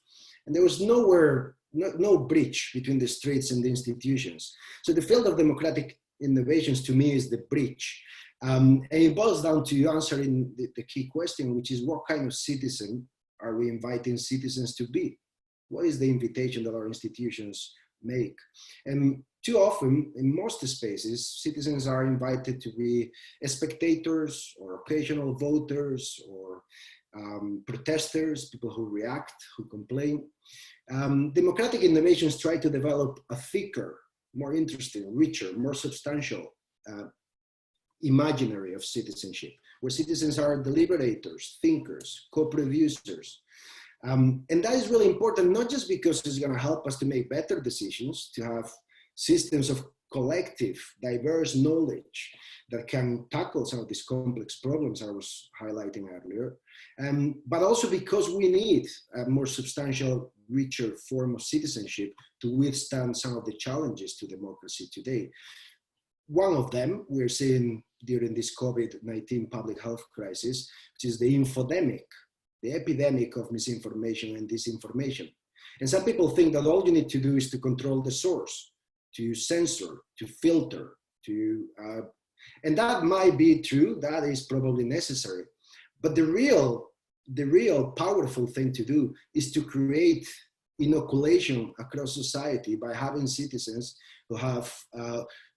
And there was no bridge between the streets and the institutions. So the field of democratic innovations to me is the bridge. And it boils down to answering the key question, which is what kind of citizen are we inviting citizens to be? What is the invitation that our institutions make? And too often, in most spaces, citizens are invited to be spectators or occasional voters or protesters, people who react, who complain. Democratic innovations try to develop a thicker, more interesting, richer, more substantial imaginary of citizenship, where citizens are deliberators, thinkers, co-producers. And that is really important, not just because it's going to help us to make better decisions, to have systems of collective, diverse knowledge that can tackle some of these complex problems I was highlighting earlier, but also because we need a more substantial, richer form of citizenship to withstand some of the challenges to democracy today. One of them we're seeing during this COVID-19 public health crisis, which is the infodemic, the epidemic of misinformation and disinformation. And some people think that all you need to do is to control the source, to censor, to filter, and that might be true, that is probably necessary. But the real powerful thing to do is to create inoculation across society by having citizens who have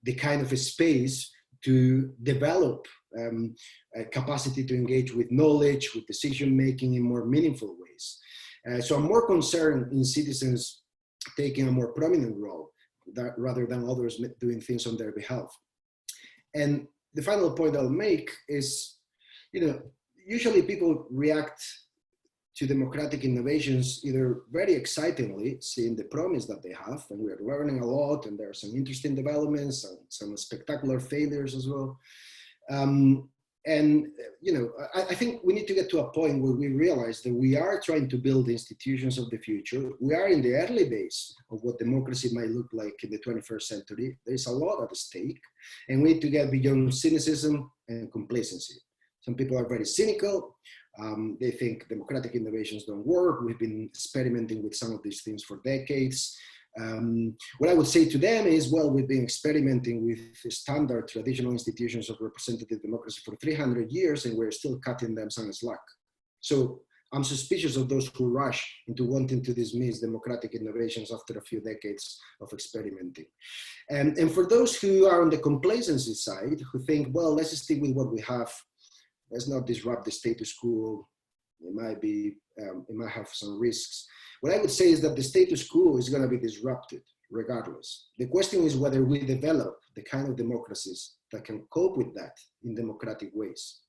the kind of a space to develop a capacity to engage with knowledge, with decision-making in more meaningful ways. So I'm more concerned in citizens taking a more prominent role rather than others doing things on their behalf. And the final point I'll make is, usually people react to democratic innovations either very excitingly, seeing the promise that they have, and we're learning a lot, and there are some interesting developments and some spectacular failures as well. I think we need to get to a point where we realize that we are trying to build institutions of the future. We are in the early days of what democracy might look like in the 21st century. There's a lot at stake, and we need to get beyond cynicism and complacency. Some people are very cynical. They think democratic innovations don't work. We've been experimenting with some of these things for decades. What I would say to them is, well, we've been experimenting with standard traditional institutions of representative democracy for 300 years, and we're still cutting them some slack. So I'm suspicious of those who rush into wanting to dismiss democratic innovations after a few decades of experimenting. And for those who are on the complacency side, who think, well, let's stick with what we have, let's not disrupt the status quo, it might have some risks. What I would say is that the status quo is going to be disrupted regardless. The question is whether we develop the kind of democracies that can cope with that in democratic ways.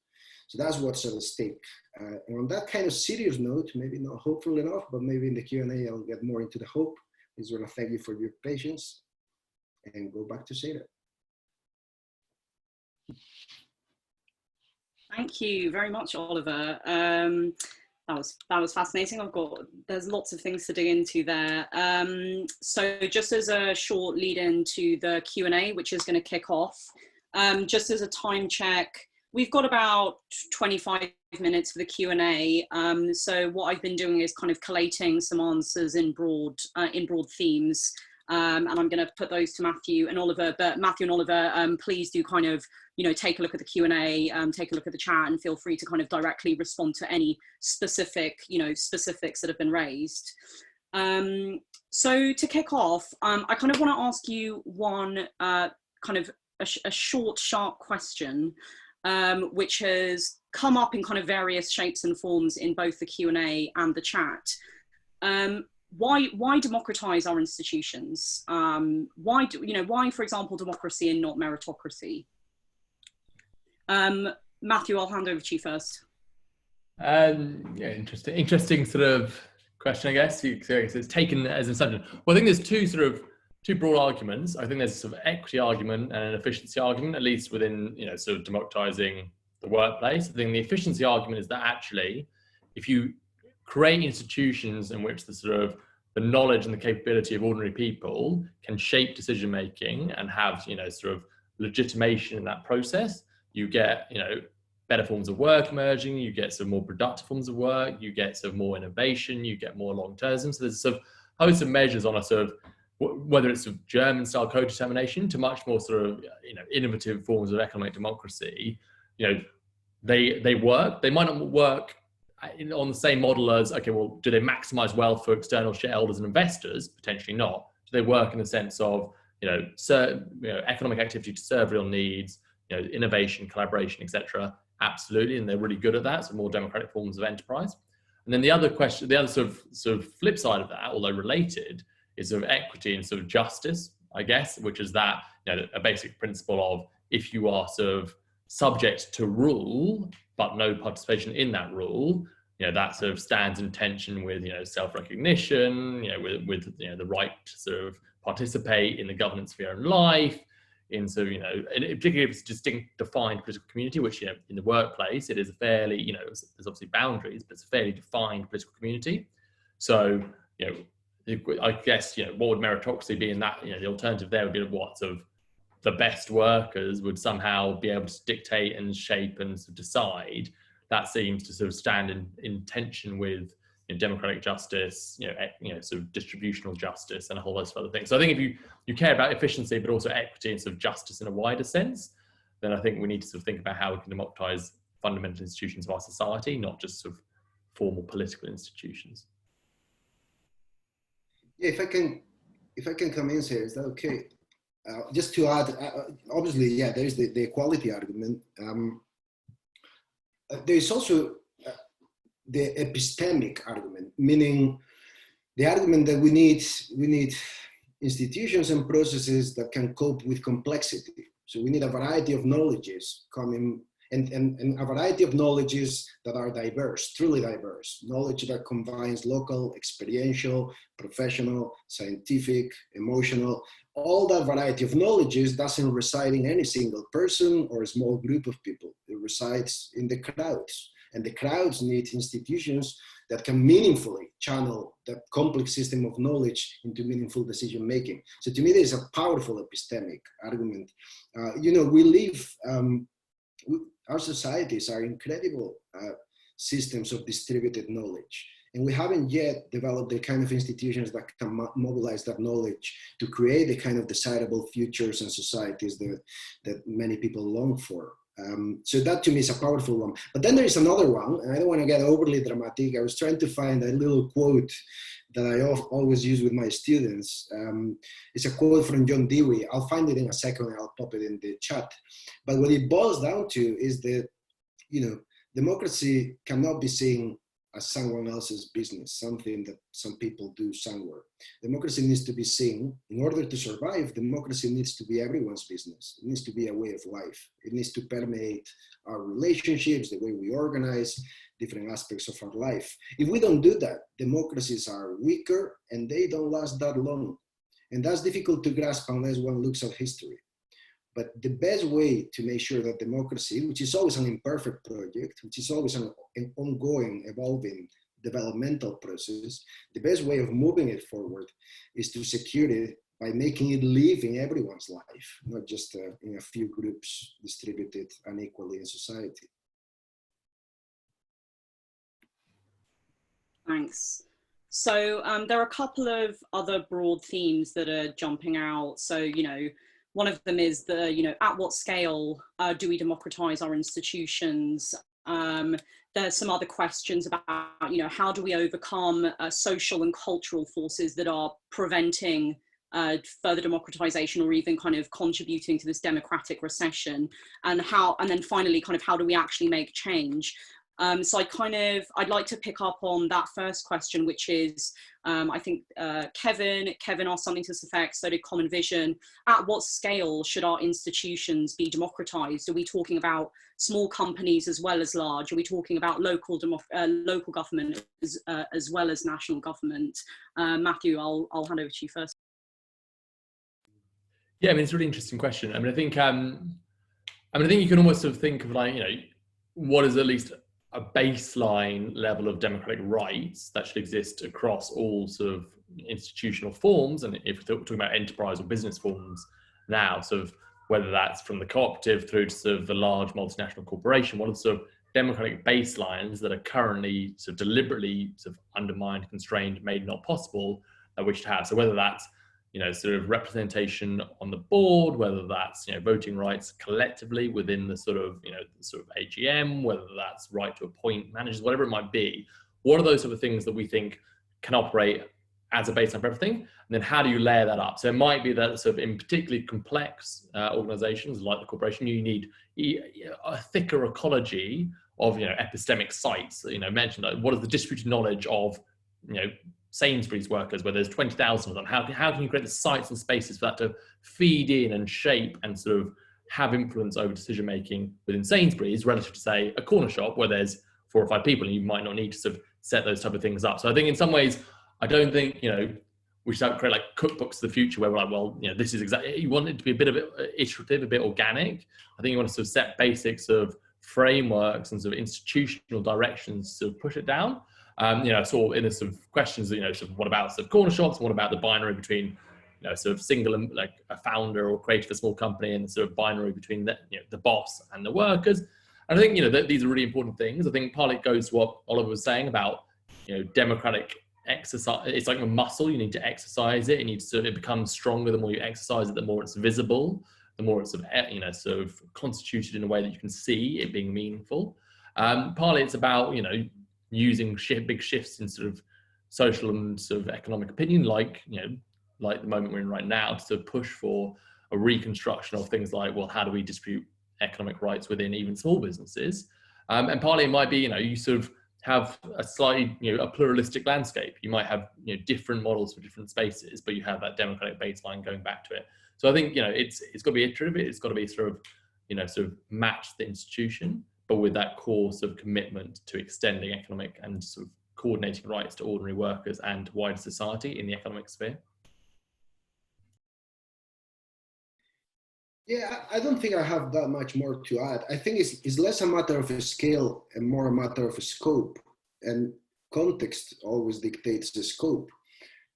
So that's what's at stake. And on that kind of serious note, maybe not hopeful enough, but maybe in the Q&A I'll get more into the hope. I just want to thank you for your patience and go back to Sarah. Thank you very much, Oliver. That was fascinating. There's lots of things to dig into there. So just as a short lead in to the Q&A, which is going to kick off, just as a time check, we've got about 25 minutes for the Q&A. So what I've been doing is kind of collating some answers in broad themes. And I'm going to put those to Mathew and Oliver. But Mathew and Oliver, please do kind of, take a look at the Q&A, take a look at the chat, and feel free to kind of directly respond to any specifics that have been raised. So to kick off, I kind of want to ask you one kind of a short, sharp question, which has come up in kind of various shapes and forms in both the Q&A and the chat. Why democratize our institutions? Why, for example, democracy and not meritocracy? Mathew, I'll hand over to you first. Yeah, interesting sort of question, I guess. It's taken as an assumption. Well, I think there's two broad arguments. I think there's a sort of equity argument and an efficiency argument, at least within, sort of democratizing the workplace. I think the efficiency argument is that actually, if you create institutions in which the knowledge and the capability of ordinary people can shape decision making and have sort of legitimation in that process, you get better forms of work emerging, you get some more productive forms of work, you get sort of more innovation, you get more long-termism. So there's sort of host of measures on a sort of, whether it's sort of German style co-determination to much more sort of innovative forms of economic democracy. They work. They might not work on the same model as, okay, well, do they maximize wealth for external shareholders and investors? Potentially not. Do they work in the sense of, economic activity to serve real needs, innovation, collaboration, etc.? Absolutely, and they're really good at that. So more democratic forms of enterprise. And then the other question, the other sort of flip side of that, although related, is sort of equity and sort of justice, I guess, which is that a basic principle of, if you are sort of subject to rule but no participation in that rule, that sort of stands in tension with self-recognition, with the right to sort of participate in the governance of your own life, in sort of, and particularly if it's a distinct defined political community, which, in the workplace, it is a fairly, there's obviously boundaries, but it's a fairly defined political community. So, I guess, what would meritocracy be in that? The alternative there would be what sort of the best workers would somehow be able to dictate and shape and sort of decide. That seems to sort of stand in tension with democratic justice, sort of distributional justice, and a whole host of other things. So I think if you care about efficiency, but also equity and sort of justice in a wider sense, then I think we need to sort of think about how we can democratize fundamental institutions of our society, not just sort of formal political institutions. Yeah, if I can come in here, is that okay? Just to add, obviously, yeah, there is the equality argument. There is also the epistemic argument, meaning the argument that we need institutions and processes that can cope with complexity. So we need a variety of knowledges coming, and a variety of knowledges that are diverse, truly diverse, knowledge that combines local, experiential, professional, scientific, emotional. All that variety of knowledges doesn't reside in any single person or a small group of people. It resides in the crowds. And the crowds need institutions that can meaningfully channel that complex system of knowledge into meaningful decision making. So to me, there's a powerful epistemic argument. We live, our societies are incredible systems of distributed knowledge. And we haven't yet developed the kind of institutions that can mobilize that knowledge to create the kind of desirable futures and societies that many people long for. So that to me is a powerful one. But then there is another one, and I don't want to get overly dramatic. I was trying to find a little quote that I always use with my students. It's a quote from John Dewey. I'll find it in a second and I'll pop it in the chat. But what it boils down to is that, democracy cannot be seen as someone else's business, something that some people do somewhere. Democracy needs to be seen, in order to survive, democracy needs to be everyone's business. It needs to be a way of life. It needs to permeate our relationships, the way we organize different aspects of our life. If we don't do that, democracies are weaker and they don't last that long. And that's difficult to grasp unless one looks at history. But the best way to make sure that democracy, which is always an imperfect project, which is always an ongoing, evolving, developmental process, the best way of moving it forward is to secure it by making it live in everyone's life, not just in a few groups distributed unequally in society. Thanks. So there are a couple of other broad themes that are jumping out. So, one of them is at what scale do we democratize our institutions? There's some other questions about, how do we overcome social and cultural forces that are preventing further democratization or even kind of contributing to this democratic recession? And then finally, kind of how do we actually make change? So I'd like to pick up on that first question, which is, I think Kevin asked something to this effect, so did Common Vision. At what scale should our institutions be democratized? Are we talking about small companies as well as large? Are we talking about local government as well as national government? Mathew, I'll hand over to you first. Yeah, I mean, it's a really interesting question. I think you can almost sort of think of what is at least a baseline level of democratic rights that should exist across all sort of institutional forms. And if we're talking about enterprise or business forms now, sort of whether that's from the cooperative through to sort of the large multinational corporation, what are the sort of democratic baselines that are currently sort of deliberately sort of undermined, constrained, made not possible that we should have? So whether that's sort of representation on the board, whether that's, voting rights collectively within the sort of AGM, whether that's right to appoint managers, whatever it might be. What are those sort of things that we think can operate as a baseline for everything? And then how do you layer that up? So it might be that sort of in particularly complex organizations like the corporation, you need a thicker ecology of, epistemic sites, mentioned, like, what is the distributed knowledge of, Sainsbury's workers, where there's 20,000 of them? How can you create the sites and spaces for that to feed in and shape and sort of have influence over decision making within Sainsbury's relative to, say, a corner shop where there's 4 or 5 people and you might not need to sort of set those type of things up? So I think in some ways, I don't think, we should create like cookbooks of the future where we're like, well, you know, this is exactly, you want it to be a bit of iterative, a bit organic. I think you want to sort of set basics of frameworks and sort of institutional directions to push it down. You know, sort of in the sort of questions, you know, sort of what about sort of corner shops? What about the binary between, you know, sort of single and like a founder or creator of a small company, and the sort of binary between the, you know, the boss and the workers? And I think, you know, these are really important things. I think partly it goes to what Oliver was saying about, you know, democratic exercise. It's like a muscle. You need to exercise it. It needs to, it becomes stronger the more you exercise it, the more it's visible, the more it's sort of, you know, sort of constituted in a way that you can see it being meaningful. Partly it's about, you know, using big shifts in sort of social and sort of economic opinion, like, you know, like the moment we're in right now, to sort of push for a reconstruction of things like, well, how do we distribute economic rights within even small businesses? And partly it might be, you know, you sort of have a slightly, you know, a pluralistic landscape. You might have, you know, different models for different spaces, but you have that democratic baseline going back to it. So I think, you know, it's got to be iterative. It's got to be sort of, you know, sort of match the institution, but with that core sort of commitment to extending economic and sort of coordinating rights to ordinary workers and wider society in the economic sphere. Yeah, I don't think I have that much more to add. I think it's less a matter of a scale and more a matter of a scope, and context always dictates the scope.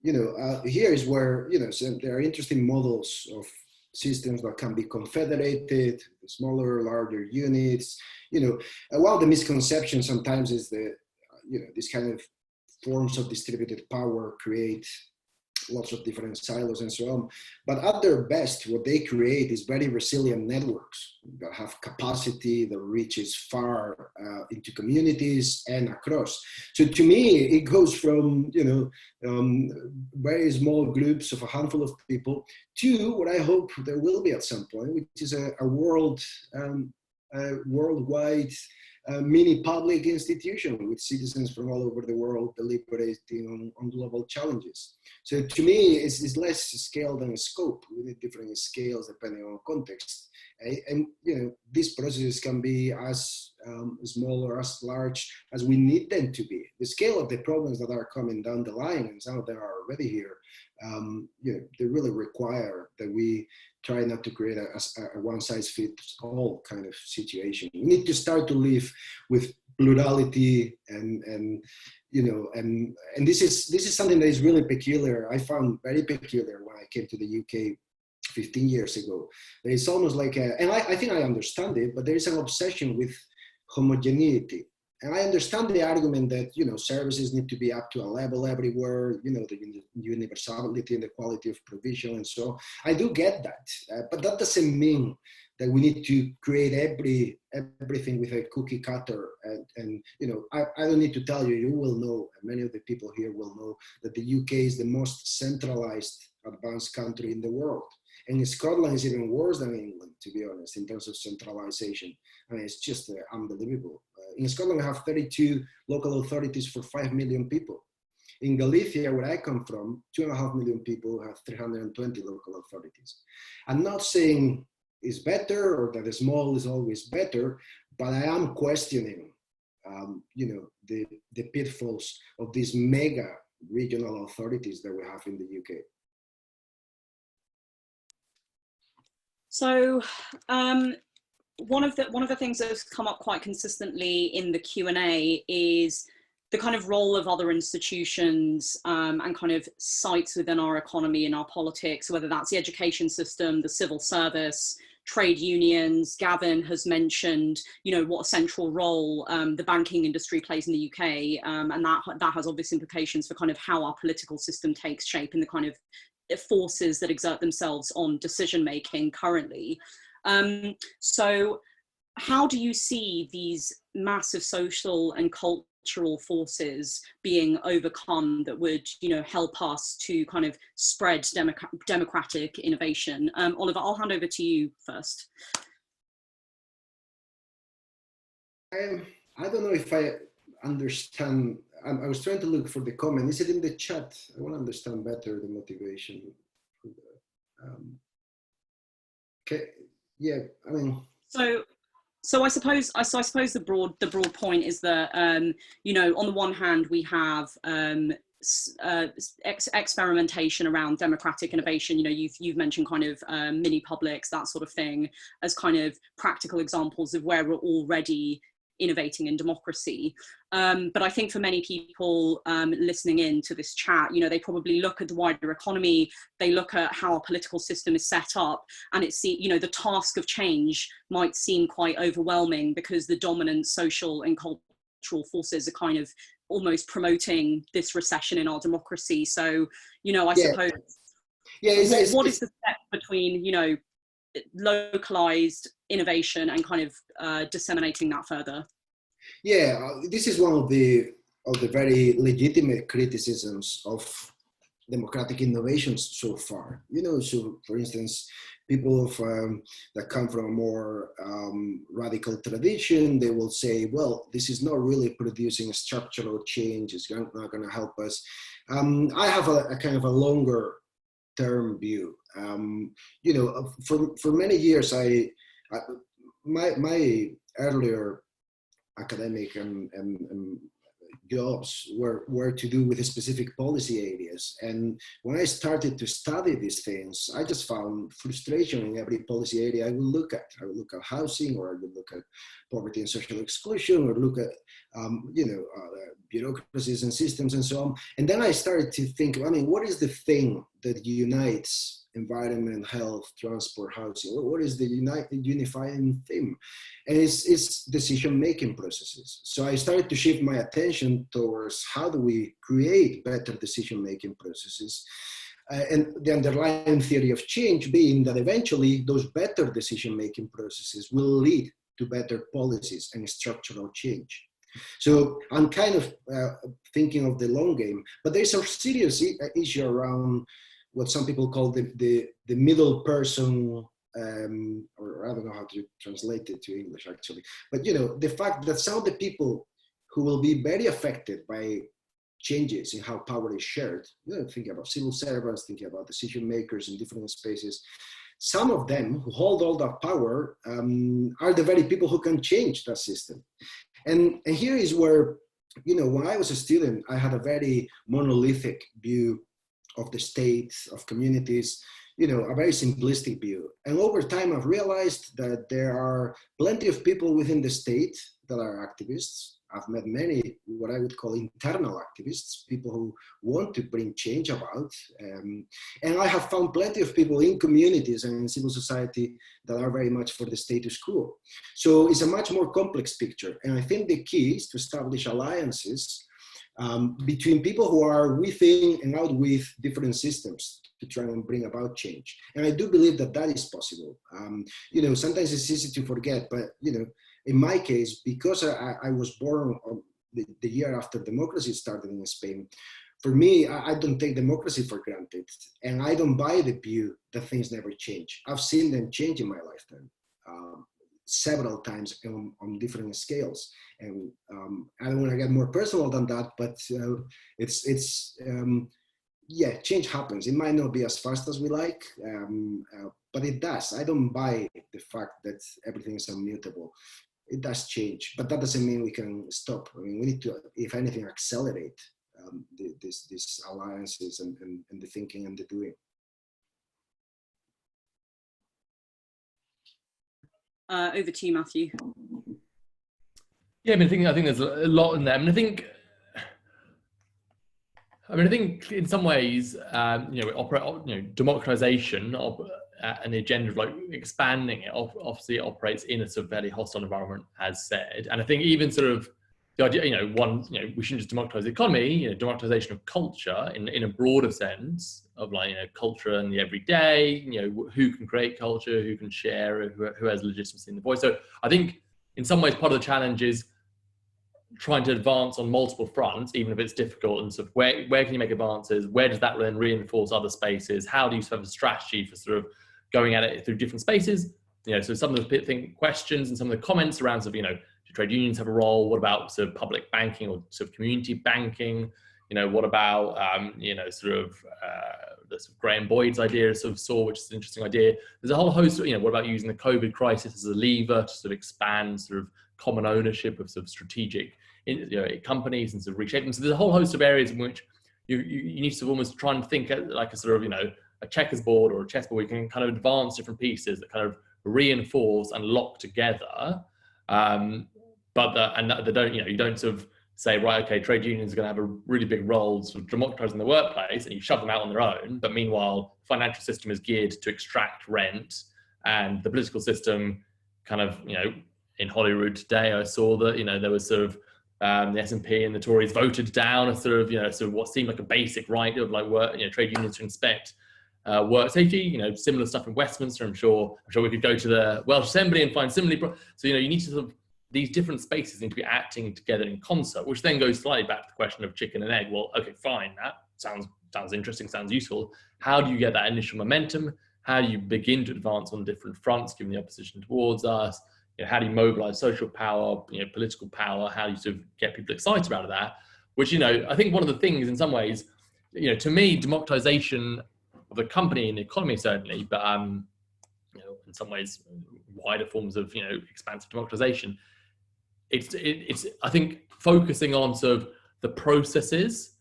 You know, here is where, you know, so there are interesting models of systems that can be confederated, smaller, larger units. You know, one of the misconceptions sometimes is that, you know, these kind of forms of distributed power create lots of different silos and so on. But at their best, what they create is very resilient networks that have capacity that reaches far into communities and across. So to me, it goes from, you know, very small groups of a handful of people to what I hope there will be at some point, which is a worldwide mini public institution with citizens from all over the world deliberating on global challenges. So to me, it's less scale than scope. We need different scales depending on context. And you know, these processes can be as small or as large as we need them to be. The scale of the problems that are coming down the line, and some of them are already here, you know, they really require that we try not to create a one-size-fits-all kind of situation. We need to start to live with plurality and you know, and this is something that is really peculiar. I found very peculiar when I came to the UK 15 years ago. It's almost like and I think I understand it, but there is an obsession with homogeneity. And I understand the argument that, you know, services need to be up to a level everywhere, you know, the universality and the quality of provision and so on. I do get that, but that doesn't mean that we need to create everything with a cookie cutter. And you know, I don't need to tell you, you will know, and many of the people here will know, that the UK is the most centralized advanced country in the world. And Scotland is even worse than England, to be honest, in terms of centralization. I mean, it's just unbelievable. In Scotland, we have 32 local authorities for 5 million people. In Galicia, where I come from, 2.5 million people have 320 local authorities. I'm not saying it's better or that the small is always better, but I am questioning, you know, the pitfalls of these mega regional authorities that we have in the UK. So one of the things that's come up quite consistently in the Q&A is the kind of role of other institutions and kind of sites within our economy and our politics, whether that's the education system, the civil service, trade unions. Gavin has mentioned, you know, what a central role the banking industry plays in the UK, and that has obvious implications for kind of how our political system takes shape and the kind of forces that exert themselves on decision making currently. So how do you see these massive social and cultural forces being overcome that would, you know, help us to kind of spread democratic innovation? Oliver, I'll hand over to you first. I don't know if I understand. I was trying to look for the comment. Is it in the chat? I want to understand better the motivation. For the, okay. Yeah, I mean. So I suppose the broad point is that, you know, on the one hand we have experimentation around democratic innovation. You know, you've mentioned kind of mini publics, that sort of thing, as kind of practical examples of where we're already innovating in democracy. But I think for many people listening in to this chat, you know, they probably look at the wider economy, they look at how our political system is set up, and you know, the task of change might seem quite overwhelming because the dominant social and cultural forces are kind of almost promoting this recession in our democracy. So, you know, I suppose, what is the step between, you know, localized innovation and kind of disseminating that further? Yeah, this is one of the very legitimate criticisms of democratic innovations so far. You know, so for instance, people that come from a more radical tradition, they will say, well, this is not really producing structural change, it's not going to help us. I have a kind of a longer term view. You know, for many years, my earlier academic and jobs were to do with specific policy areas. And when I started to study these things, I just found frustration in every policy area I would look at. I would look at housing, or I would look at poverty and social exclusion, or look at, bureaucracies and systems and so on. And then I started to think, I mean, what is the thing that unites environment, health, transport, housing? What is the unifying theme? And it's decision-making processes. So I started to shift my attention towards how do we create better decision-making processes, and the underlying theory of change being that eventually those better decision-making processes will lead to better policies and structural change. So I'm kind of thinking of the long game, but there's a serious issue around what some people call the middle person, or I don't know how to translate it to English actually, but you know, the fact that some of the people who will be very affected by changes in how power is shared, you know, thinking about civil servants, thinking about decision makers in different spaces, some of them who hold all that power are the very people who can change that system. And here is where, you know, when I was a student, I had a very monolithic view of the state, of communities, you know, a very simplistic view. And over time, I've realized that there are plenty of people within the state that are activists. I've met many, what I would call internal activists, people who want to bring change about. And I have found plenty of people in communities and in civil society that are very much for the status quo. So it's a much more complex picture. And I think the key is to establish alliances between people who are within and out with different systems to try and bring about change. And I do believe that that is possible. You know, sometimes it's easy to forget, but, you know, in my case, because I was born on the year after democracy started in Spain, for me, I don't take democracy for granted. And I don't buy the view that things never change. I've seen them change in my lifetime. Several times on different scales. And I don't want to get more personal than that, but yeah, change happens. It might not be as fast as we like, but it does. I don't buy the fact that everything is immutable. It does change, but that doesn't mean we can stop. I mean, we need to, if anything, accelerate these alliances and the thinking and the doing. Over to you, Matthew. Yeah, I think there's a lot in there. I think in some ways, democratization and the agenda of like expanding it, obviously operates in a sort of very hostile environment, as said. And I think even sort of the idea, we shouldn't just democratize the economy, democratization of culture in a broader sense of like, culture and the everyday, who can create culture, who can share, who has legitimacy in the voice. So I think in some ways part of the challenge is trying to advance on multiple fronts, even if it's difficult, and sort of where can you make advances? Where does that then reinforce other spaces? How do you have a strategy for sort of going at it through different spaces? So some of the questions and some of the comments around sort of, do trade unions have a role? What about sort of public banking or sort of community banking? What about, the sort of Graham Boyd's idea of sort of SOAR, which is an interesting idea. There's a whole host of, what about using the COVID crisis as a lever to sort of expand sort of common ownership of sort of strategic companies and sort of reshape them. So there's a whole host of areas in which, you need to almost try and think like a sort of, a checkers board or a chessboard where you can kind of advance different pieces that kind of reinforce and lock together. But they don't, you don't sort of say, right, okay, trade unions are going to have a really big role sort of democratizing the workplace, and you shove them out on their own. But meanwhile, the financial system is geared to extract rent, and the political system kind of, in Holyrood today, I saw that, there was sort of the SNP and the Tories voted down a sort of, sort of what seemed like a basic right of like work, trade unions to inspect work safety, similar stuff in Westminster. I'm sure we could go to the Welsh Assembly and find similarly. So, you need to sort of, these different spaces need to be acting together in concert, which then goes slightly back to the question of chicken and egg. Well, okay, fine, that sounds interesting, sounds useful. How do you get that initial momentum? How do you begin to advance on different fronts, given the opposition towards us? How do you mobilize social power, political power? How do you sort of get people excited about that? Which, I think one of the things in some ways, to me, democratization of the company and the economy certainly, but in some ways, wider forms of expansive democratization. It's I think focusing on sort of the processes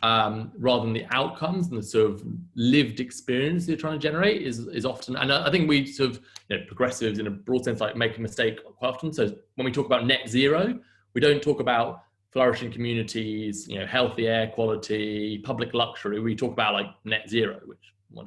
rather than the outcomes and the sort of lived experience you're trying to generate is often, and I think we sort of progressives in a broad sense like make a mistake quite often. So when we talk about net zero, we don't talk about flourishing communities, healthy air quality, public luxury. We talk about like net zero, which what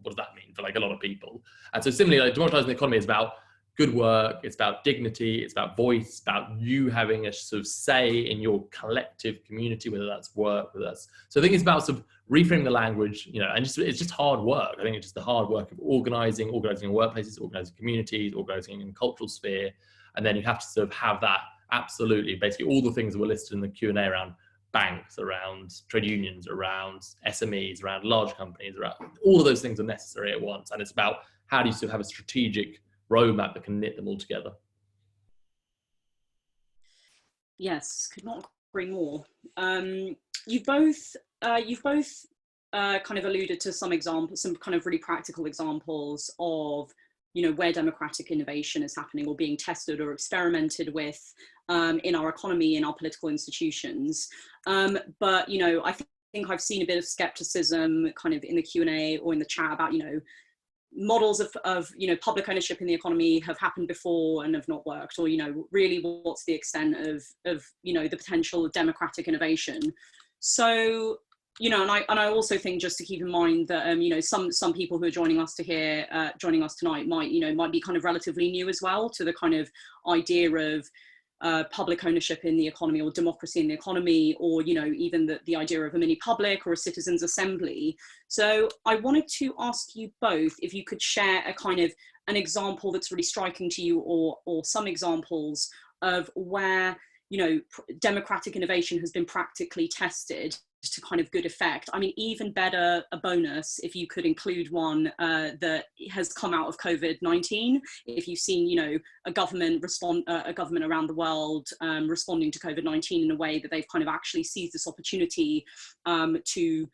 does that mean for like a lot of people? And so similarly, like democratizing the economy is about good work, it's about dignity, it's about voice, it's about you having a sort of say in your collective community, whether that's work, whether that's, so I think it's about sort of reframing the language, and it's just hard work. I think it's just the hard work of organizing in workplaces, organizing communities, organizing in the cultural sphere. And then you have to sort of have that absolutely, basically all the things that were listed in the Q&A around banks, around trade unions, around SMEs, around large companies, around all of those things are necessary at once. And it's about how do you sort of have a strategic roadmap that can knit them all together. Yes, could not agree more. You've both kind of alluded to some examples, some kind of really practical examples of where democratic innovation is happening or being tested or experimented with in our economy, in our political institutions. But I think I've seen a bit of skepticism kind of in the Q&A or in the chat about models of public ownership in the economy have happened before and have not worked, or really what's the extent of the potential of democratic innovation. So and I also think, just to keep in mind that some people who are joining us tonight might be kind of relatively new as well to the kind of idea of public ownership in the economy or democracy in the economy, or even the idea of a mini public or a citizens' assembly. So I wanted to ask you both if you could share a kind of an example that's really striking to you, or some examples of where democratic innovation has been practically tested to kind of good effect. I mean, even better, a bonus if you could include one that has come out of COVID-19. If you've seen, a government around the world responding to COVID-19 in a way that they've kind of actually seized this opportunity to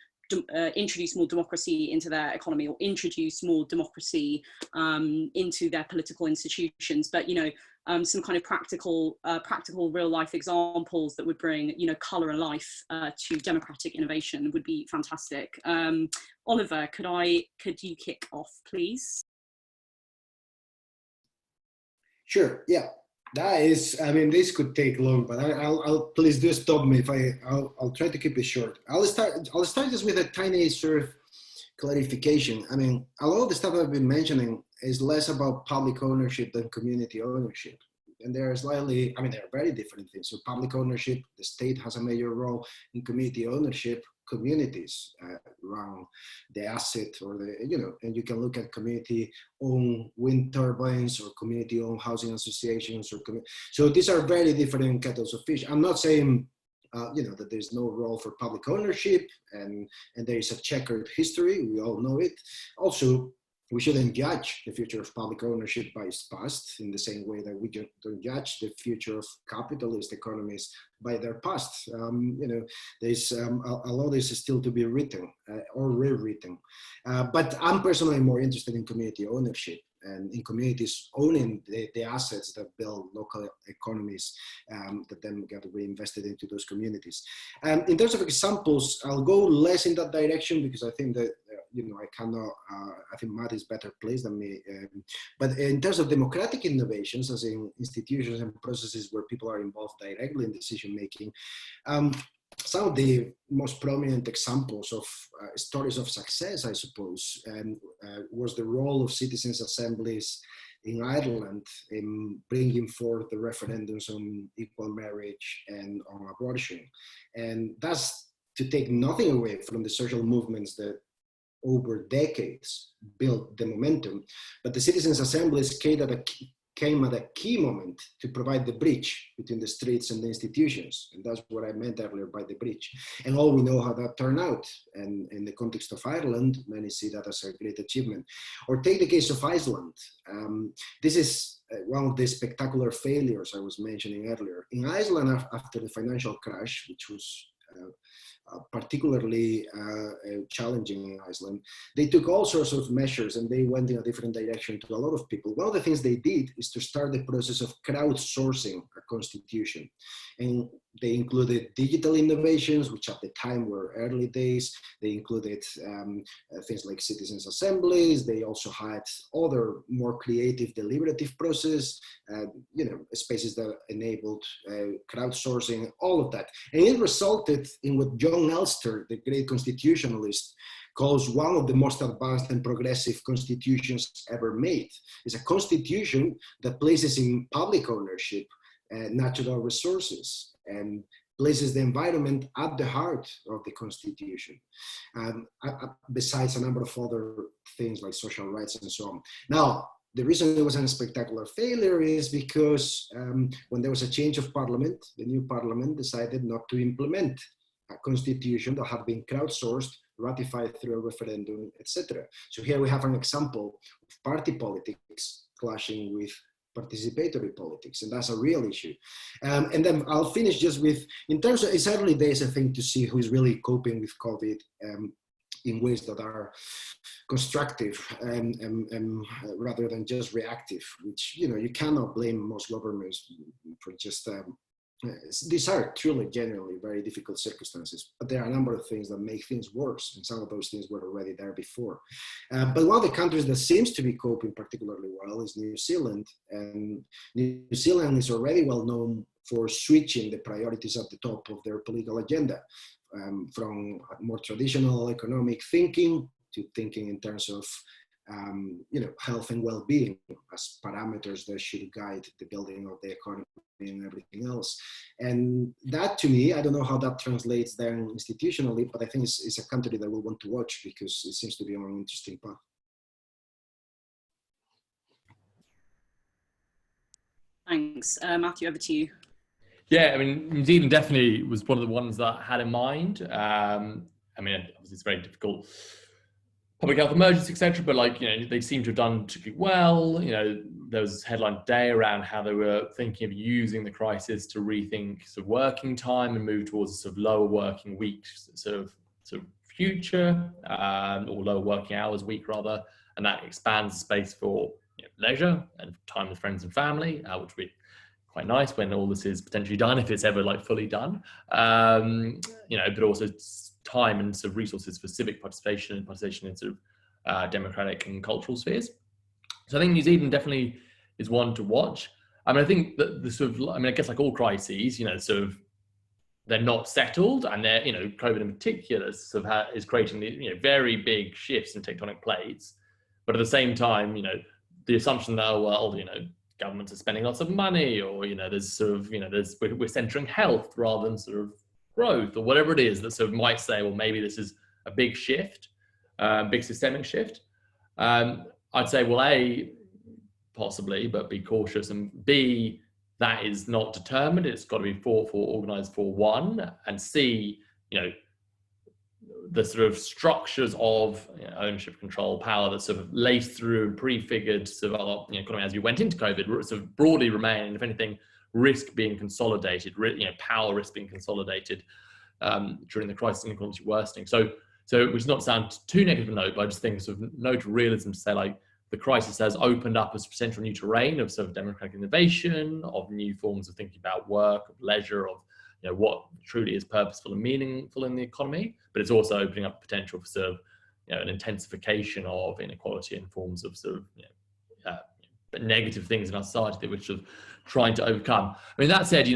introduce more democracy into their economy, or introduce more democracy into their political institutions. But some kind of practical real life examples that would bring colour and life to democratic innovation would be fantastic. Oliver, could you kick off, please? Sure. Yeah. That is, I mean, this could take long, but I'll please do stop me if I'll try to keep it short. I'll start just with a tiny sort of clarification. I mean, a lot of the stuff I've been mentioning is less about public ownership than community ownership. And they're slightly, I mean, they're very different things. So public ownership, the state has a major role. In community ownership, communities around the asset, or and you can look at community-owned wind turbines or community-owned housing associations, so these are very different kettles of fish. I'm not saying that there's no role for public ownership, and there is a checkered history. We all know it. Also, we shouldn't judge the future of public ownership by its past in the same way that we don't judge the future of capitalist economies by their past. There's a lot is still to be written or rewritten. But I'm personally more interested in community ownership. and in communities owning the assets that build local economies that then get reinvested into those communities. In terms of examples, I'll go less in that direction because I think that I cannot. I think Matt is better placed than me. But in terms of democratic innovations, as in institutions and processes where people are involved directly in decision making, some of the most prominent examples of stories of success, I suppose, was the role of citizens' assemblies in Ireland in bringing forth the referendums on equal marriage and on abortion. And that's to take nothing away from the social movements that over decades built the momentum, but the citizens' assemblies came at a key moment to provide the bridge between the streets and the institutions. And that's what I meant earlier by the bridge. And all we know how that turned out. And in the context of Ireland, many see that as a great achievement. Or take the case of Iceland. This is one of the spectacular failures I was mentioning earlier. In Iceland, after the financial crash, which was particularly challenging in Iceland, they took all sorts of measures and they went in a different direction to a lot of people. One of the things they did is to start the process of crowdsourcing a constitution. And they included digital innovations, which at the time were early days. They included things like citizens' assemblies. They also had other more creative deliberative process, spaces that enabled crowdsourcing, all of that. And it resulted in what John Elster, the great constitutionalist, calls one of the most advanced and progressive constitutions ever made. It's a constitution that places in public ownership natural resources and places the environment at the heart of the constitution, besides a number of other things like social rights and so on. Now, the reason it was a spectacular failure is because when there was a change of parliament, the new parliament decided not to implement a constitution that had been crowdsourced, ratified through a referendum, etc. So here we have an example of party politics clashing with participatory politics, and that's a real issue. And then I'll finish just with, in terms of, it's early days, I think, to see who's really coping with COVID in ways that are constructive and rather than just reactive, which, you cannot blame most governments for just, these are truly, genuinely very difficult circumstances, but there are a number of things that make things worse, and some of those things were already there before. But one of the countries that seems to be coping particularly well is New Zealand, and New Zealand is already well known for switching the priorities at the top of their political agenda, from more traditional economic thinking to thinking in terms of health and well-being as parameters that should guide the building of the economy and everything else. And that, to me, I don't know how that translates then institutionally, but I think it's a country that we'll want to watch because it seems to be on an interesting path. Thanks. Matthew, over to you. Yeah, I mean, New Zealand definitely was one of the ones that I had in mind. I mean, obviously it's very difficult, public health emergency, etc. But they seem to have done particularly well. There was a headline today around how they were thinking of using the crisis to rethink sort of working time and move towards a sort of lower working week sort of future, or lower working hours week rather, and that expands the space for leisure and time with friends and family, which would be quite nice when all this is potentially done, if it's ever fully done. But also time and sort of resources for civic participation and participation in sort of democratic and cultural spheres. So I think New Zealand definitely is one to watch. I mean, I think that the sort of, I guess like all crises, sort of they're not settled, and they're, COVID in particular sort of is creating the, very big shifts in tectonic plates. But at the same time, the assumption that, governments are spending lots of money, or, there's sort of, we're centering health rather than sort of growth, or whatever it is that sort of might say, well, maybe this is a big shift, big systemic shift. I'd say, well, A, possibly, but be cautious, and B, that is not determined. It's got to be organized for one, and C, the sort of structures of ownership, control, power that sort of laced through and prefigured sort of economy as you went into COVID sort of broadly remain, and if anything, risk being consolidated, power risk being consolidated during the crisis and economic worsening. So which is not to sound too negative a note, but I just think sort of note realism to say the crisis has opened up a potential new terrain of sort of democratic innovation, of new forms of thinking about work, of leisure, of what truly is purposeful and meaningful in the economy. But it's also opening up potential for sort of an intensification of inequality and forms of sort of negative things in our society that we're sort of trying to overcome. I mean, that said,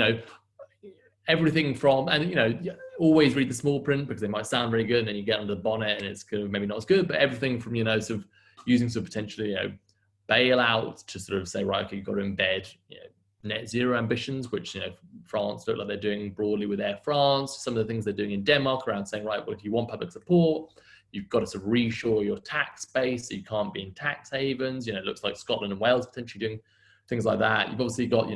everything from, and always read the small print because they might sound very good, and then you get under the bonnet and it's maybe not as good. But everything from sort of using sort of potentially bailout to sort of say, right, okay, you've got to embed net zero ambitions, which France look like they're doing broadly with Air France. Some of the things they're doing in Denmark around saying, right, well, if you want public support, you've got to sort of reshore your tax base, so you can't be in tax havens. It looks like Scotland and Wales potentially doing things like that. You've obviously got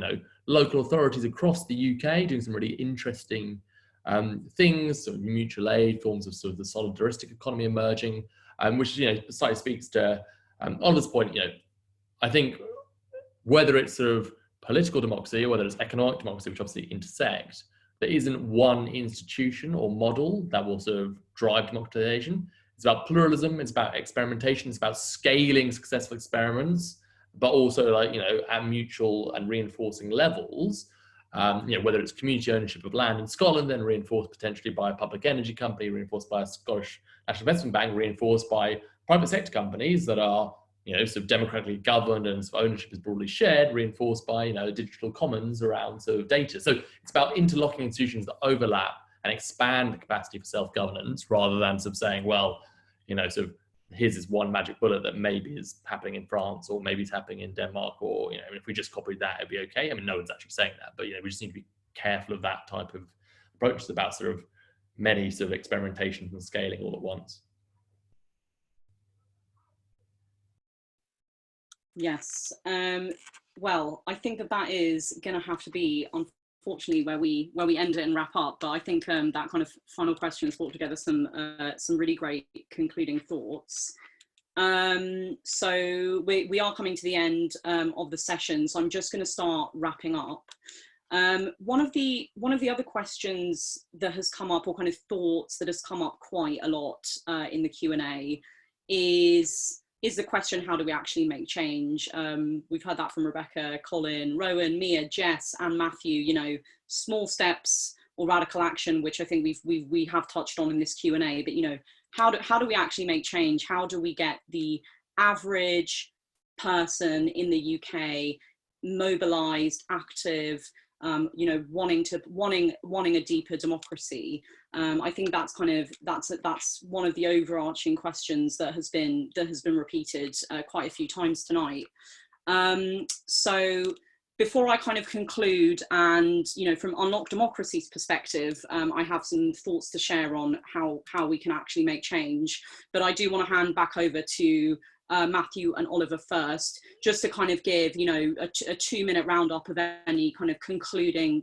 local authorities across the UK doing some really interesting things, sort of mutual aid, forms of sort of the solidaristic economy emerging, which slightly speaks to Oliver's point. I think whether it's sort of political democracy or whether it's economic democracy, which obviously intersect, there isn't one institution or model that will sort of drive democratization. It's about pluralism, it's about experimentation, it's about scaling successful experiments, but also at mutual and reinforcing levels, whether it's community ownership of land in Scotland, then reinforced potentially by a public energy company, reinforced by a Scottish National Investment Bank, reinforced by private sector companies that are sort of democratically governed and sort of ownership is broadly shared, reinforced by digital commons around sort of data. So it's about interlocking institutions that overlap and expand the capacity for self-governance, rather than sort of saying, well, sort of here's this one magic bullet that maybe is happening in France, or maybe it's happening in Denmark, or if we just copied that, it'd be okay. I mean, no one's actually saying that, but we just need to be careful of that type of approach. It's about sort of many sort of experimentations and scaling all at once. Yes. Well, I think that is going to have to be, unfortunately, where we end it and wrap up. But I think that kind of final question has brought together some really great concluding thoughts. So we are coming to the end of the session, so I'm just going to start wrapping up. One of the other questions that has come up, or kind of thoughts that has come up quite a lot in the Q&A, is the question, how do we actually make change? We've heard that from Rebecca, Colin, Rowan, Mia, Jess, and Matthew. Small steps or radical action, which I think we have touched on in this Q&A. But how do we actually make change? How do we get the average person in the UK mobilised, active, wanting a deeper democracy? I think that's one of the overarching questions that has been repeated quite a few times tonight. So before I kind of conclude, and from Unlock Democracy's perspective, I have some thoughts to share on how we can actually make change. But I do want to hand back over to Matthew and Oliver first, just to kind of give a 2-minute roundup of any kind of concluding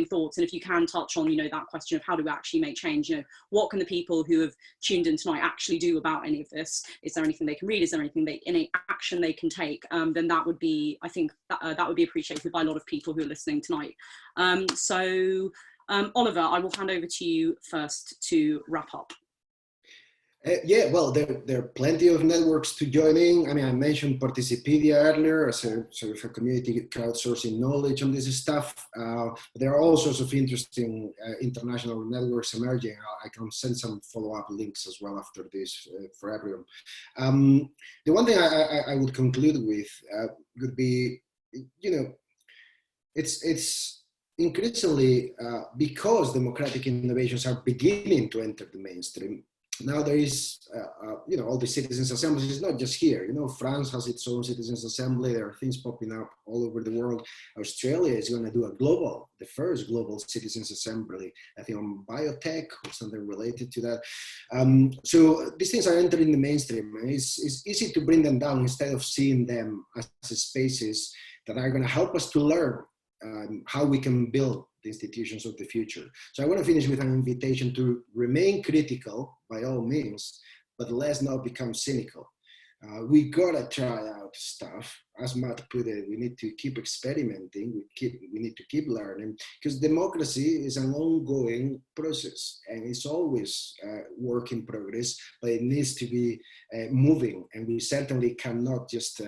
thoughts, and if you can touch on that question of how do we actually make change. What can the people who have tuned in tonight actually do about any of this? Is there anything they can read? Is there any action they can take? Then that would be, I think that would be appreciated by a lot of people who are listening tonight. Oliver, I will hand over to you first to wrap up. Yeah, well, there are plenty of networks to join in. I mean, I mentioned Participedia earlier as a sort of a community crowdsourcing knowledge on this stuff. There are all sorts of interesting international networks emerging. I can send some follow-up links as well after this for everyone. The one thing I would conclude with would be, it's increasingly because democratic innovations are beginning to enter the mainstream. Now there is, all the citizens' assemblies. It's not just here. France has its own citizens' assembly. There are things popping up all over the world. Australia is going to do the first global citizens' assembly, I think on biotech or something related to that. So these things are entering the mainstream, and it's easy to bring them down instead of seeing them as spaces that are going to help us to learn how we can build the institutions of the future. So I want to finish with an invitation to remain critical by all means, but let's not become cynical. We gotta try out stuff. As Matt put it, we need to keep experimenting. We need to keep learning, because democracy is an ongoing process and it's always work in progress. But it needs to be moving, and we certainly cannot just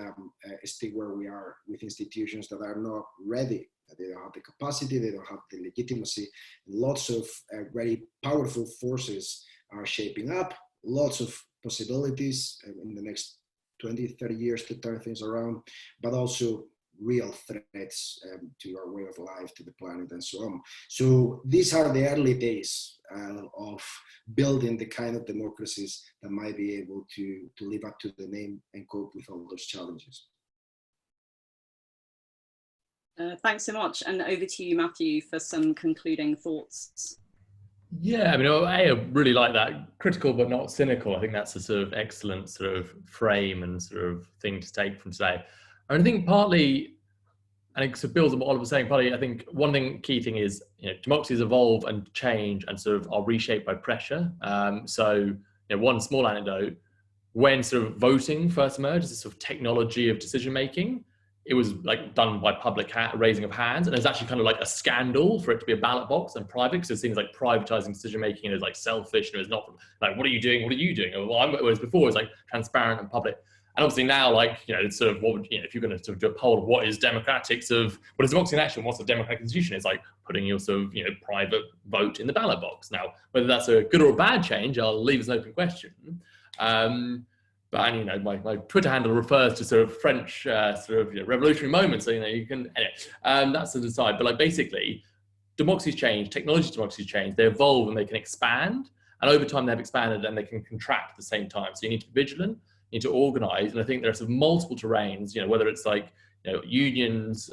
stick where we are with institutions that are not ready. They don't have the capacity. They don't have the legitimacy. Lots of very powerful forces are shaping up. Lots of possibilities in the next 20, 30 years to turn things around, but also real threats to our way of life, to the planet, and so on. So these are the early days of building the kind of democracies that might be able to live up to the name and cope with all those challenges. Thanks so much. And over to you, Matthew, for some concluding thoughts. Yeah, I mean, I really like that, critical but not cynical. I think that's a sort of excellent sort of frame and sort of thing to take from today. And I think partly, and it sort of builds on what Oliver was saying, partly I think key thing is, democracies evolve and change and sort of are reshaped by pressure. So, one small anecdote, when sort of voting first emerged as a sort of technology of decision making, it was like done by public raising of hands, and there's actually kind of like a scandal for it to be a ballot box and private, because it seems like privatizing decision making is like selfish, and it's not like, what are you doing? What are you doing? Whereas before it was like transparent and public. And obviously now, like, it's sort of what would, if you're going to sort of do a poll of what is democracy in action, what's a democratic institution? It's like putting your sort of, private vote in the ballot box. Now, whether that's a good or a bad change, I'll leave as an open question. But my Twitter handle refers to sort of French revolutionary moments. So you can that's to the side. But like basically, democracies change, democracies change. They evolve and they can expand. And over time, they've expanded and they can contract at the same time. So you need to be vigilant, you need to organise. And I think there are sort of multiple terrains. Whether it's like unions,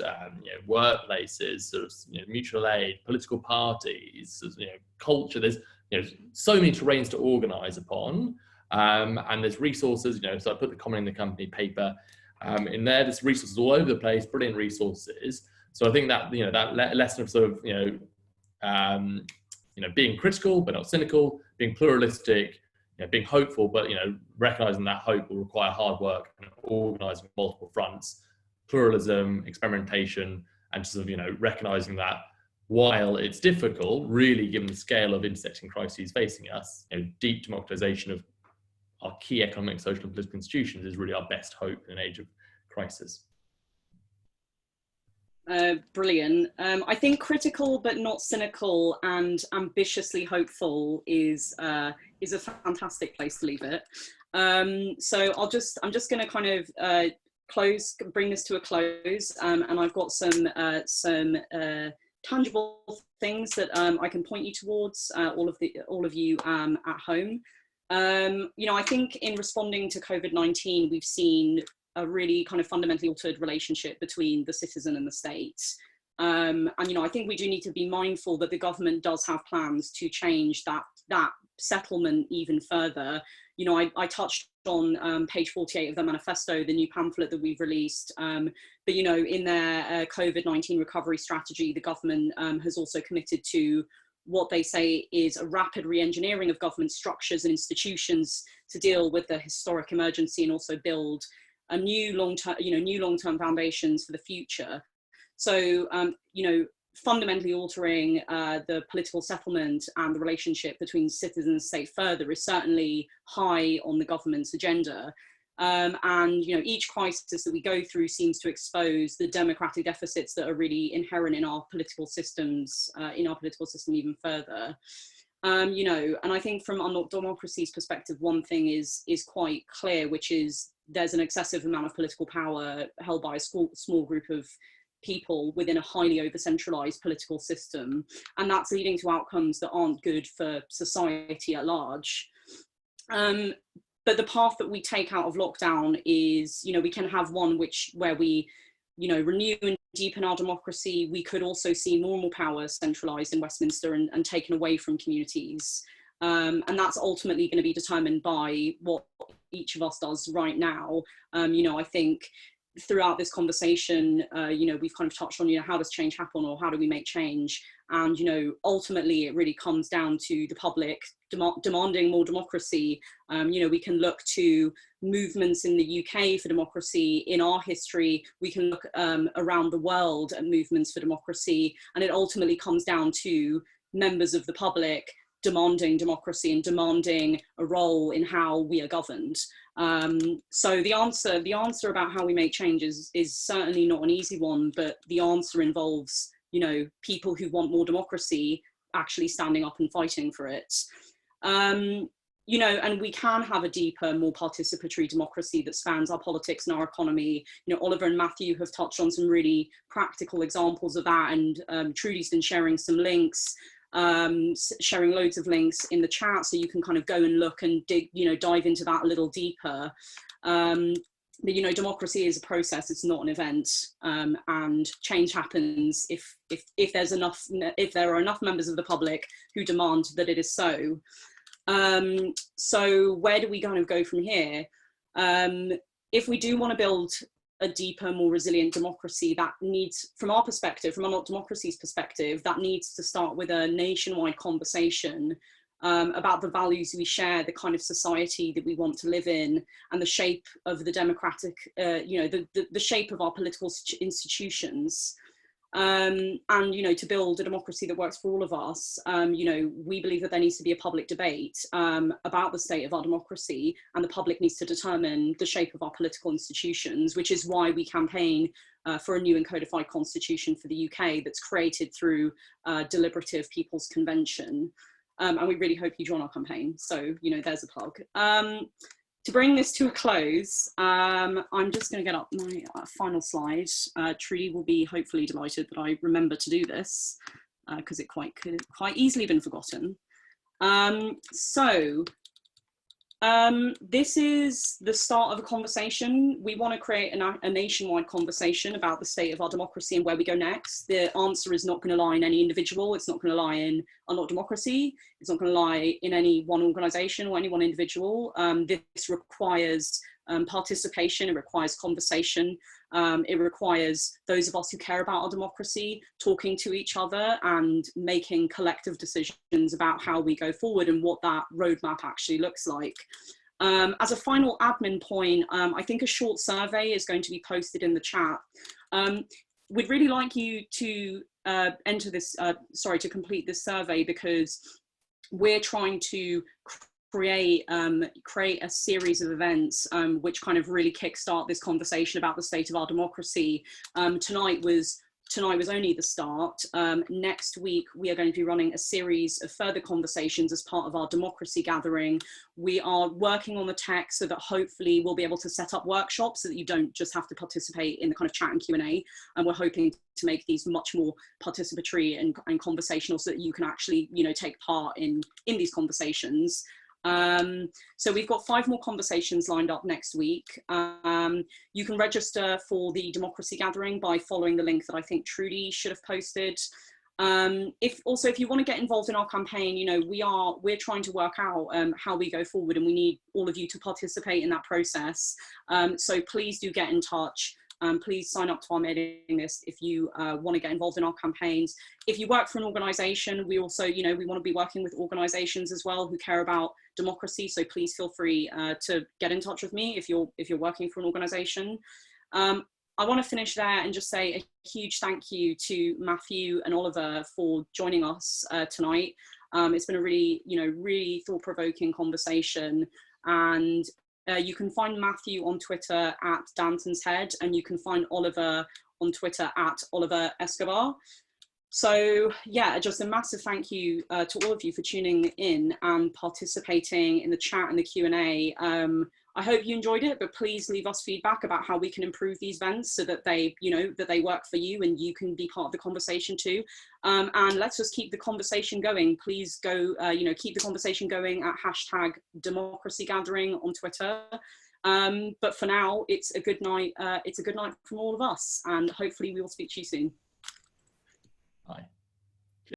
workplaces, sort of mutual aid, political parties, culture. There's so many terrains to organise upon. And there's resources, so I put the comment in the company paper in there. There's resources all over the place, brilliant resources. So I think that, that lesson of sort of, being critical but not cynical, being pluralistic, being hopeful, but, recognizing that hope will require hard work and organizing multiple fronts, pluralism, experimentation, and sort of, recognizing that while it's difficult, really given the scale of intersecting crises facing us, deep democratization of our key economic, social, and political institutions is really our best hope in an age of crisis. Brilliant. I think critical but not cynical and ambitiously hopeful is a fantastic place to leave it. So I'm just going to kind of bring this to a close, and I've got some tangible things that I can point you towards, all of you at home. I think in responding to COVID-19, we've seen a really kind of fundamentally altered relationship between the citizen and the state. And, I think we do need to be mindful that the government does have plans to change that settlement even further. I touched on page 48 of the manifesto, the new pamphlet that we've released. But, in their COVID-19 recovery strategy, the government has also committed to what they say is a rapid re-engineering of government structures and institutions to deal with the historic emergency and also build a new long-term foundations for the future. So, fundamentally altering the political settlement and the relationship between citizens and state further is certainly high on the government's agenda. And each crisis that we go through seems to expose the democratic deficits that are really inherent in our political systems, even further. And I think from Unlocked Democracy's perspective, one thing is quite clear, which is there's an excessive amount of political power held by a small group of people within a highly over-centralized political system, and that's leading to outcomes that aren't good for society at large. But the path that we take out of lockdown is, we can have one where we, renew and deepen our democracy. We could also see more and more power centralised in Westminster and taken away from communities. And that's ultimately going to be determined by what each of us does right now. I think throughout this conversation, you know, we've kind of touched on, you know, how does change happen, or how do we make change? And, you know, ultimately it really comes down to the public demanding more democracy. You know, we can look to movements in the UK for democracy. In our history, we can look around the world at movements for democracy. And it ultimately comes down to members of the public demanding democracy and demanding a role in how we are governed. So the answer about how we make change is certainly not an easy one, but the answer involves, you know, people who want more democracy actually standing up and fighting for it. You know, and we can have a deeper, more participatory democracy that spans our politics and our economy. You know, Oliver and Matthew have touched on some really practical examples of that, and Trudy's been sharing some links, sharing loads of links in the chat, so you can kind of go and look and dig, you know, dive into that a little deeper. But, you know, democracy is a process, it's not an event, and change happens if there are enough members of the public who demand that it is so. So where do we kind of go from here? If we do want to build a deeper, more resilient democracy, that needs, from our perspective, from our democracy's perspective, that needs to start with a nationwide conversation about the values we share, the kind of society that we want to live in, and the shape of the democratic, you know, the shape of our political institutions. And, you know, to build a democracy that works for all of us, you know, we believe that there needs to be a public debate about the state of our democracy, and the public needs to determine the shape of our political institutions, which is why we campaign for a new and codified constitution for the UK that's created through deliberative People's Convention. And we really hope you join our campaign. So, you know, there's a plug. To bring this to a close, I'm just going to get up my final slide. Trudy will be hopefully delighted that I remember to do this, because it could quite easily been forgotten. This is the start of a conversation. We want to create a nationwide conversation about the state of our democracy and where we go next. The answer is not going to lie in any individual. It's not going to lie in Unlock Democracy. It's not going to lie in any one organisation or any one individual. This requires participation. It requires conversation. It requires those of us who care about our democracy talking to each other and making collective decisions about how we go forward and what that roadmap actually looks like. As a final admin point, I think a short survey is going to be posted in the chat. We'd really like you to to complete this survey, because we're trying to create a series of events which kind of really kickstart this conversation about the state of our democracy. Tonight was only the start. Next week, we are going to be running a series of further conversations as part of our democracy gathering. We are working on the tech so that hopefully we'll be able to set up workshops so that you don't just have to participate in the kind of chat and Q&A. And we're hoping to make these much more participatory and conversational, so that you can actually, you know, take part in these conversations. So we've got 5 more conversations lined up next week. You can register for the democracy gathering by following the link that I think Trudy should have posted. If you want to get involved in our campaign, you know, we're trying to work out how we go forward, and we need all of you to participate in that process. So please do get in touch. Please sign up to our mailing list if you want to get involved in our campaigns. If you work for an organisation, we also, you know, we want to be working with organisations as well who care about democracy. So please feel free to get in touch with me if you're working for an organisation. I want to finish there and just say a huge thank you to Matthew and Oliver for joining us tonight. It's been a really, you know, really thought-provoking conversation, and you can find Matthew on Twitter at Danton's Head, and you can find Oliver on Twitter at Oliver Escobar. So yeah, just a massive thank you to all of you for tuning in and participating in the chat and the Q&A. I hope you enjoyed it, but please leave us feedback about how we can improve these events so that they, you know, that they work for you and you can be part of the conversation too. And let's just keep the conversation going. Please go, you know, keep the conversation going at #democracygathering on Twitter. But for now, it's a good night. It's a good night from all of us, and hopefully we will speak to you soon.